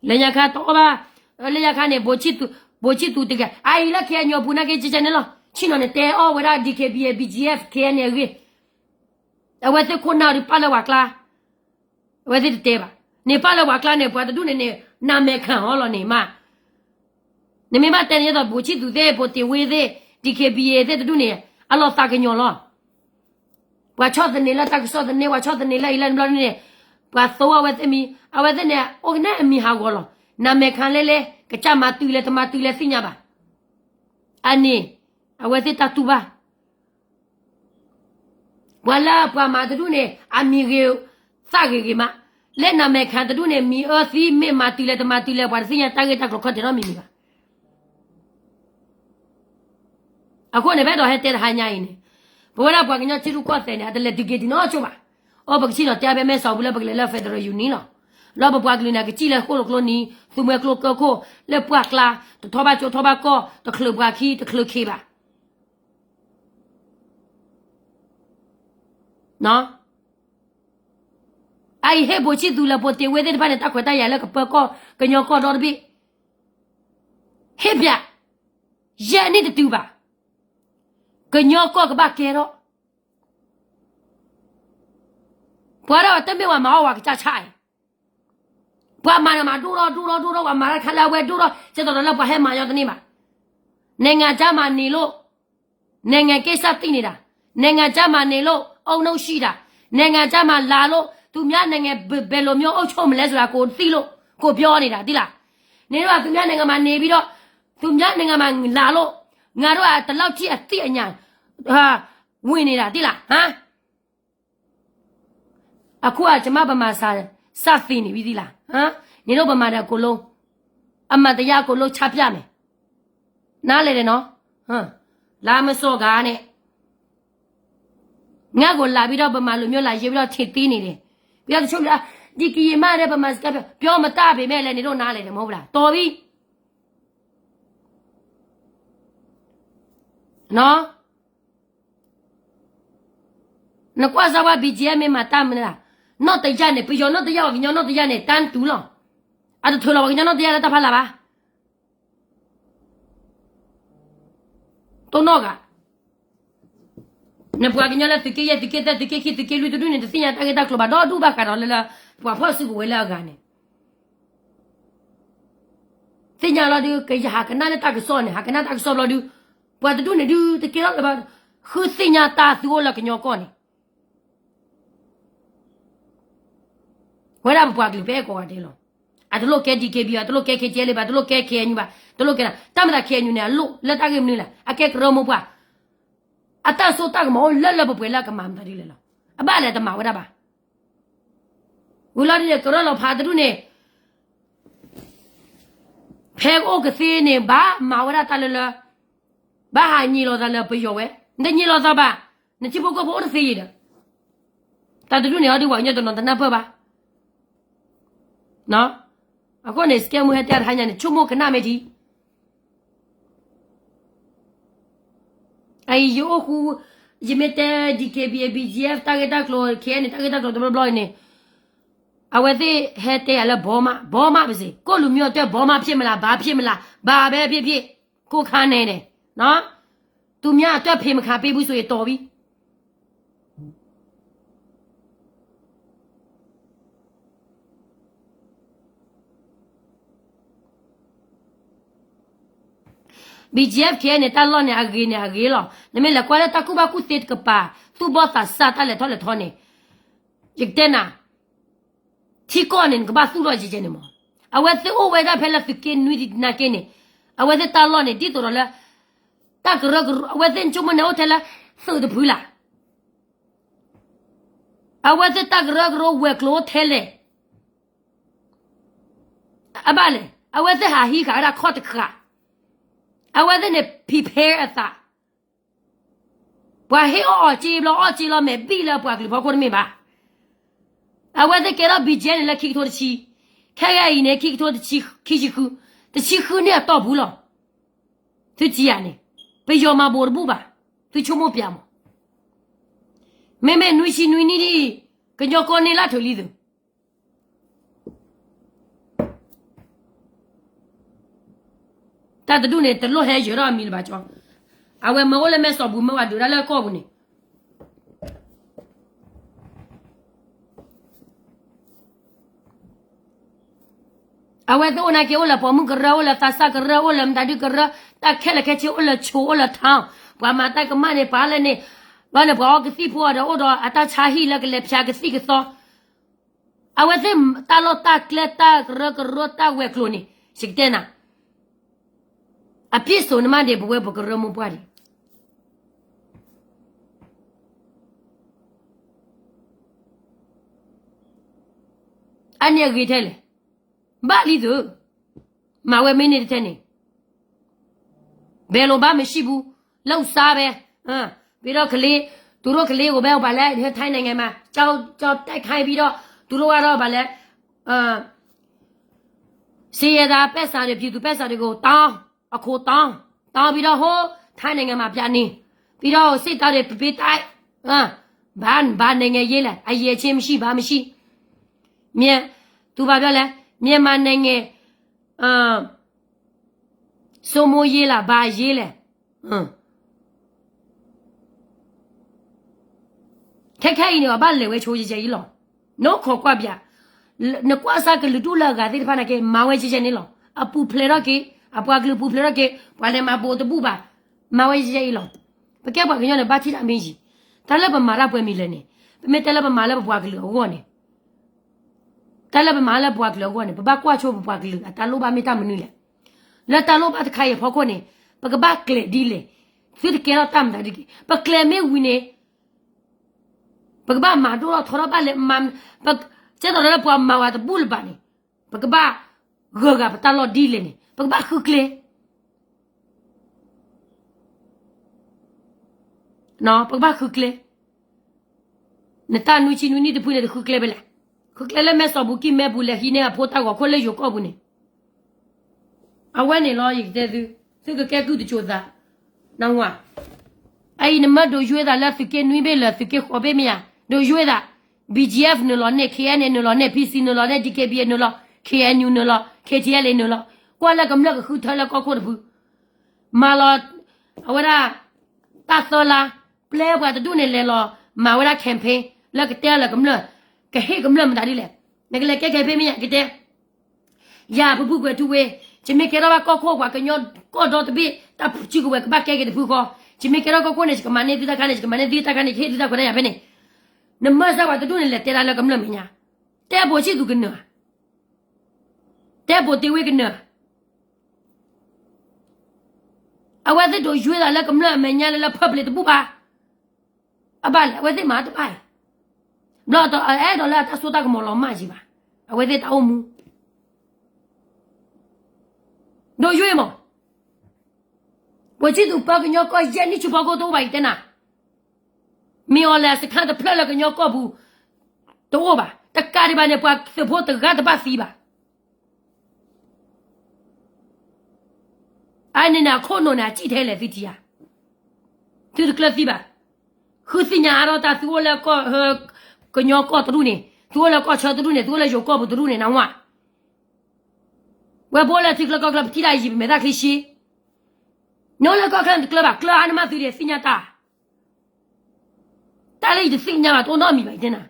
လေညာခါတော့ပါလေညာခါနေဘိုချီတူတကအိုင်လာခဲညောပူနာကေချနေလောချင်းနေတဲအော်ဝရာဒီကေဘီဘီဂျီအက်ဖ်ခဲနေရီအဝဲတဲ့ခုနာရီပါလာဝါကလာဝဲတဲ့တဲပါနေပါလာဝါကလာနေပွားတူနေနာမဲခံဟောလောနေမနေမတဲရတော့ဘိုချီတူတဲ့ဘိုတီဝေးတဲ့ဒီကေဘီတဲ့တူနေအလောစာကညောလောပွားချော့တဲ့နေလာတက်ဆော့တဲ့နေဝါချော့တဲ့နေလာအီလန်ဘလောနေပွားသောဝဲတဲ့မီအဝဲတဲ့နေအိုနဲ့အမီဟာကောလောနာမဲခံလဲကကြမှာတူလဲတမတူလဲစိညာပါအနေအဝဲတဲ့တူပါဝလာပွားမာတူနေအမီရေစကေမလက်နာမဲခံတူနေမီအစီမေမာတူလဲတမတူလဲပွားစိညာတာကေတက်ခတ်တယ်မီပါအခုနေဘက်တော့ဟဲ့တဲ့ဟာညာရင်ဘောရပွားကညချီရူကောတဲ့နေအတလက်ဒီကေဒီနော်ချိုပါအော်ဘကချီတော့တရားပဲမဲဆောက်ဘူးလဲဘကလေလက်ဖက်ဒရယ်ယူနီနော်လောဘပွားကလေးနာကကြည့်လဲခိုးလို့နီသူမဲကလို့ကိုလက်ပွားကလာတော့ဘာချိုတော့ဘာကောတခလုပွားခီတခလုခေပါနော်အိုင်ဟဲဘိုချီဒူလာပိုတေဝဲတဲ့ဘာနဲ့တခွတ်တရလဲကပကောကညောကောတော့ပြီဟဲ့ဗျရဲနေတူပါကညောကောကဘာကဲတော့ဘာတော့တမေဝမအောင်ဝါကချချိုင်ဘာမာနမဒူရောဝါမာခလာဝဲဒူရောစက်တော်လည်းဘာဟဲမာရောတနေ့မှာနိုင်ငံကြမှာနေလို့နိုင်ငံကိစ္စသိနေတာနိုင်ငံကြမှာနေလို့အုံနှုတ်ရှိတာနိုင်ငံကြမှာလာလို့သူများနိုင်ငံဘယ်လိုမျိုးအုပ်ချုပ်မလဲဆိုတာကိုသိလို့ကိုပြောနေတာသိလားနေတော့သူများနိုင်ငံမှာနေပြီးတော့သူများနိုင်ငံမှာလာလို့ငါတို့ကတလောက်ကြီးအသိအညာဟာဝင်နေတာသိလားဟမ်အခုကကျမဗမာစာစသိနေပြီသီလားဟမ်နေတော့ဗမာတဲ့ကိုလုံးအမတ်တရားကိုလုံးချပြမယ်နားလေတယ်နော်ဟမ်လာမစော့ကားနဲ့ငါကိုလာပြီးတော့ဗမာလူမျိုးလာရေးပြီးတော့ထစ်သေးနေတယ်ပြီးတော့တချို့ဒီကီမတဲ့ဗမာစကားပြောမတပေမဲ့လည်းနေတော့နားလေတယ်မဟုတ်လားတော်ပြီနော်နကွာစားပါဘီဂျီအမ်မှာတမ်းမလားနော်တကြနဲ့ပြီးရောနော်တရောက်ညောနော်တရနဲ့တန်းတူလောအဲ့ဒါထွေလောညောနော်တရလည်းတဖတ်လာပါတော့နော်ကနပွားကညောလည်းတကယ်တကယ်လူတူနေတစညာတကယ်တက်လို့ပါတော့ဒူပါကတော့လေပွားဖို့စုကိုဝဲလာကနေစညာလာဒီကေဟာကနာနဲ့တက်ဆောနေဟာကနာတက်ဆောလို့ဒီပွားတူနေဒီတကယ်တော့ပါခုစညာတာသူ့လောကညောကောနေဝဲရပွားကလေးပဲကောတယ်လို့အတလို့ကဲဒီကေဘီအတလို့ကဲခဲကျဲလေးပါတလို့ကဲခဲညူပါတလို့ကဲတမတာခဲညူနေလို့လက်တကေမနေလားအကဲကရမပွားအတဆိုတကမောလက်လက်ပွဲလကမမ်တရီလေလို့အပလည်းတမဝဲရပါဝလာဒီကရလောဖာတူနေဖဲကိုကစီနေဘာမဝရတလလဘာဟာညီလောတလပယောဝဲနညီလောသဘာနချိဘကိုဘောစီရတာတူနေဟောဒီဝညတော့တနဖပါနော်အခုနေစကဲမွေးတဲ့ဟန်ညာနေချုံမခဏမေကြီးအိယိုခုယမတဲ့ဒီကေဘီဘီဂျီအက်ဖ်တာဂက်တာကလိုခဲနေတာဂက်တာကလိုဘလော့နေအဝဲသေးဟဲတဲ့လည်းဘောမပါစေကိုလူမျိုးအတွက်ဘောမဖြစ်မလားဘာဖြစ်မလားဘာပဲဖြစ်ကိုခါနေတယ်နော်သူများအတွက်ဖေမခါပေးဘူးဆိုရင်တော်ပြီBGF ခဲနေတာလောနေအဂေလောနမေလကွာလတကူဘကူတက်ကပါသူဘောတာစာတလည်းထောလည်းထောနေယက်တဲ့နာတီကောနင်ကဘာသူရောကြည့်နေမအဝဲသေအိုဝဲတာဖဲလာဖကင်းနွီဒီနာကင်းနေအဝဲတဲ့တလောနေတီတော်လာတကရအဝဲတဲ့ချုံမနေဟိုတယ်လာသုဒဖူလာအဝဲတဲ့တကရဝဲကလိုထဲလေအဘလေအဝဲတဲ့ဟာဟီခါရာခေါတ်ခါအဝဲတဲ့နေ prepare အတာဘာဟေအော်ကြည့်လို့မဲပြီးလာပွားကလေးဘာကိုမင်းပါအဝဲတဲ့ကတော့ BGN လက်ခိထိုးချီခဲရည်နဲ့ခိထိုးချီခိချီခုတချီခုနဲ့တော့ဘူးလို့သူကြည့်ရနေပေယောမဘောဘူးပါ သူချုံမပြမမဲနွိရှိနွိနီဒီကြောကောနေလာထလီသူတာတူနေတလို့ဟဲရရမီလပါချောအဝဲမောလည်းမဲစောဘူးမဝဒူရလည်းကောဘူးနေအဝဲတော့နာကေဝလာပေါ်မှုကရဝလာတာစကရဝလာမတာဒီကရတာခဲလခဲချီဝလာချိုဝလာထောင်းဘာမတာကမနေပါလဲနေဘာနေဘောကစီဖို့တော့တော့အတာချာဟီလကလည်းဖြာကစီကသောအဝဲတာလောတာကလက်တာကရကရတာဝဲကလိုနေရှိတဲ့နာအပြစ်စုံနမတဲ့ဘဝဘကရမပွားတယ်အနေကြီးတယ်ဘာလီသူမဝဲမင်းနေတဲ့နေဘယ်လိုဘာမရှိဘူးလောက်စားပဲပြီးတော့ကလေးသူတို့ကလေးကိုပဲဘာလဲထိုင်းနိုင်ငံမှာကြောက်တိုက်ခိုင်းပြီးတော့သူတို့ကတော့ဘာလဲစီရတာပက်စာတွေပြည်သူပက်စာတွေကိုတောင်းအခုတောင်းပြီးတော့ဟိုထိုင်းနိုင်ငံမှာပြန်နေပြီးတော့စစ်သားတွေပေးတိုက်ဘာနိုင်ငံရေးလဲအရေးချင်းမရှိဘာမရှိမြန်သူဘာပြောလဲမြန်မာနိုင်ငံစိုးမိုးရေးလားဘာရေးလဲခက်ခဲနေတော့ဘာလဲဝဲချိုးချကြီးလောနော်ခေါ်ကွာဗျနကွာစားကလူတူလာကတဲ့ဖာနကေမဝဲချနေလောအပူဖလေရကေအပွားကလူပူဖလေရကေဘာလဲမပိုတပူပါမဝဲချလောပကဲပါကညနေဘာချီတာမင်းကြီးတလည်းပမာရပွဲမိလဲနေပမေတလည်းပမာလည်းပွားကလူဟောနေတလည်းပမာလည်းပွားကလူဟောနေဘကွာချိုးပွားကလူအတလို့ဘာမေတမနူးလဲလက်တလို့ဘာတခိုင်ဖော်ခွနေပကဘကလေဒီလေသူတကယ်တော့တမ်းတာဒီပကလေမေဝီနေပကဘာမာတော့ထော်ရပါလေမမ်ပကကျတော့လည်းပွားမာဝတ်ဘူလပါနေပကဘာဂဂပတလို့ဒီလေနေပကဘာခုကလေနော်ပကဘာခုကလေနတနူချီနူနီတပူနေခုကလေပဲလားခုကလေမဲစောဘူးကိမဲဘူးလေဟိနေအဖို့တာကိုခွလေရောကောဘူးနေအဝဲနေလို့ရတဲ့သူသူကကဲကူတချို့သားနော်ဝါအဲ့နမတို့ရွေးတာလက်စကနွေးပဲလက်စကခေါ်ပေးမရတို့ရွေးတာ BGF နော်လို့နဲ့ KN နော်လို့နဲ့ PC နော်လို့နဲ့ DKB နော်လို့ KNU နော်လို့ KTL နော်လို့ကွာလကမလကခုထလကခေါ်ဘူးမာလောအဝရတာသောလာပလဲဘွားတူနေလေလောမာဝရကမ်ပိန်းလကတဲလကမလကဟေကမလမတာဒီလေငကလေကဲပေးမရကတဲ့ယာပပူကွယ်သူဝဲจิเมเคราว่าก็โคกว่าก็ยอก็ดอตบิตาจิกว่าก็บาแกकेตะพูก็จิเมเคราก็โคเนี่ยก็มาเนี่ยดิตากันเนี่ยก็มาเนี่ยดิตากันเนี่ยเฮ็ดดิตาก็ได้ยาเปเนี่ยนมซะว่าตุเนี่ยเตละละกำลังมิญาเตบ่ชิตุกันเนาะเตบ่ติเวกันเนาะอวะติโดရွေးတာละกำลังมิญาละพับเลยตะปูป่าอะบาละอวะติมาตะป่าบลอตအဲ့တော့ละตะဆိုตะก็มอลอมาจิป่ะอวะติตะอมูတို့ရွေးမဝချီတူပါကညောကရနိချဘကောတော့ဘိုင်တနာမီအော်လာစခန့်တဖလကညောကဘူးတော့ပါတကားဒီပါနေပွားစဖို့တကတ်ပါစီပါအိုင်နနာခေါနိုနာကြည့်ထဲလေဗီတီယာသူကလစီပါခုစညာရောတာသူလည်းကညောကတူနေသူလည်းကချတူနေသူလည်းယောကဘူးတူနေနော်ဝါဝဲဘောလာတိကလကကလတိလိုက်ပြီမေဒါခလရှိနော်လကကလန်ကလဘကလအနမသူရစညာတာတားလိုက်စညာတော့တော့မိပါတဲ့နာ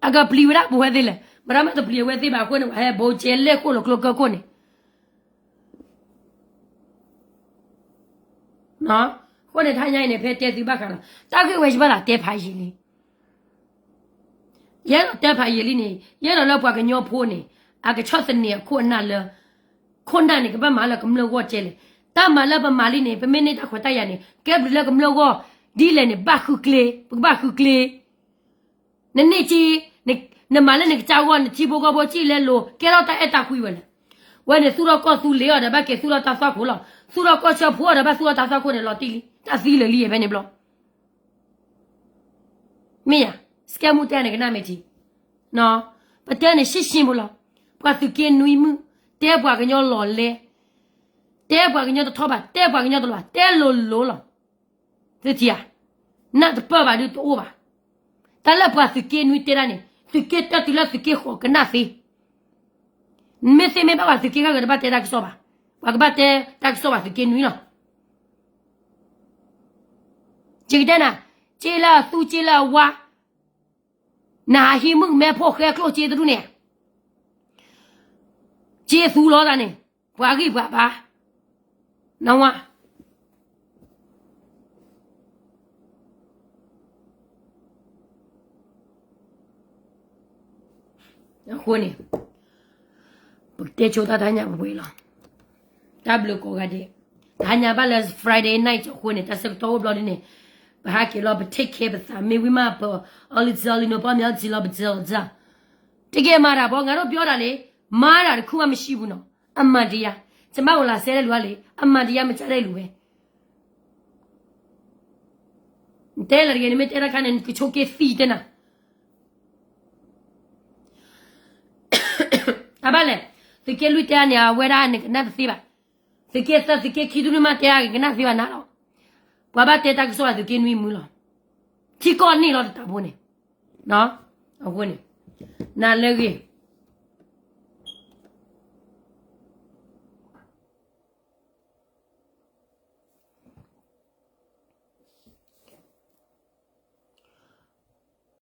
အကပလီဝရဘဝဲသေးလေမရမတပလီဝဲသေးပါခွန်းဟဲဘောကျဲလက်ကိုလကလကကိုနေနော်ခွန်းနေထိုင်ရိုင်းနေဖဲတဲစီဘခါလာတားခွေဝဲရှိပါလားတဲဖိုင်ရှိလေရဲတော့တက်ဖာရည်လေးနေရဲတော့လောက်ပွားကညောဖိုးနေအကချော့စနေခုအနာလခွန်ဒနေကပမာလကမလောကျဲလေတမလပမာလေးနေပမင်းနေတာခွတ်တရနေကဲဘလကမလောဒီလေနေဘခုကလေဘခုကလေနနေချီနမလည်းနေကြောက်ကနေချီဘောကဘောချီလဲလို့ကဲတော့တဲ့အတာခွေးဝဲလေဝဲနေသူတော့ကောသူလေရတဲ့ဘက်ကသူတော့တဆောက်ခိုးလို့သူတော့ကောချဖိုးရတဲ့ဘသူတော့တဆောက်ခိုးနေလို့တီလီတစီလေလီရပဲနေဘလို့မင်းစကမှုတဲ့နေကနာမကြီးနော်ပတဲ့နေရှင်းရှင်းဘလို့ပွားသူကင်းနွီမှုတဲပွားကညောလော်လဲတ တဲပွားကညတော့ထောပါတဲပွားကညတော့လာတဲလိုလောသိချာနတ်ပပါလို့ပါတလည်းပွားစကေနွီတဲရနေစကေတတူလာစကေခေါကနာစီမေစေမေပါစကေကကဘာတဲတာကဆိုပါဘာကဘာတဲတာကဆိုပါစကေနွီနော်ကြည့်တဲ့နာကျေလာသူကျေလာဝါနာဟီမမဲဖို့ခဲကလို့ကျေတူနေကျေသူလောတာနေဘွာကြီးဘွာပါနောင်ဝအခုနေဘုတေချိုတာတညာဘွေလာတဘလကိုကတဲ့တညာပါလဲ Friday night အခုနေတစတော့ဘလော်ဒီနေဘာကီလောဘ take care ဘာမေဝီမပေါ်အလီဇာလီနိုပါမြောက်ဂျီလောဘဂျာဂျာတကယ်မာတာပေါ့ငါတို့ပြောတာလေမာတာတခုမှမရှိဘူးနော်အမှန်တရားကျမတို့လာဆဲတဲ့လူကလေအမှန်တရားမကြတဲ့လူပဲတဲလာရနေမတဲရခနဲ့ကချိုကေဖီတနာအဘလေတကယ်လူတန်းညာဝဲရနေကနတ်စီပါတကယ်သတကယ်ခီဒူမတရားကနတ်စီပါနာတော့ဘွာဘတဲတာကဆိုရတကယ်နွေးမူလားချီကောနေတော့တာဘုန်းနေနော်အခုနေနာလေကြီး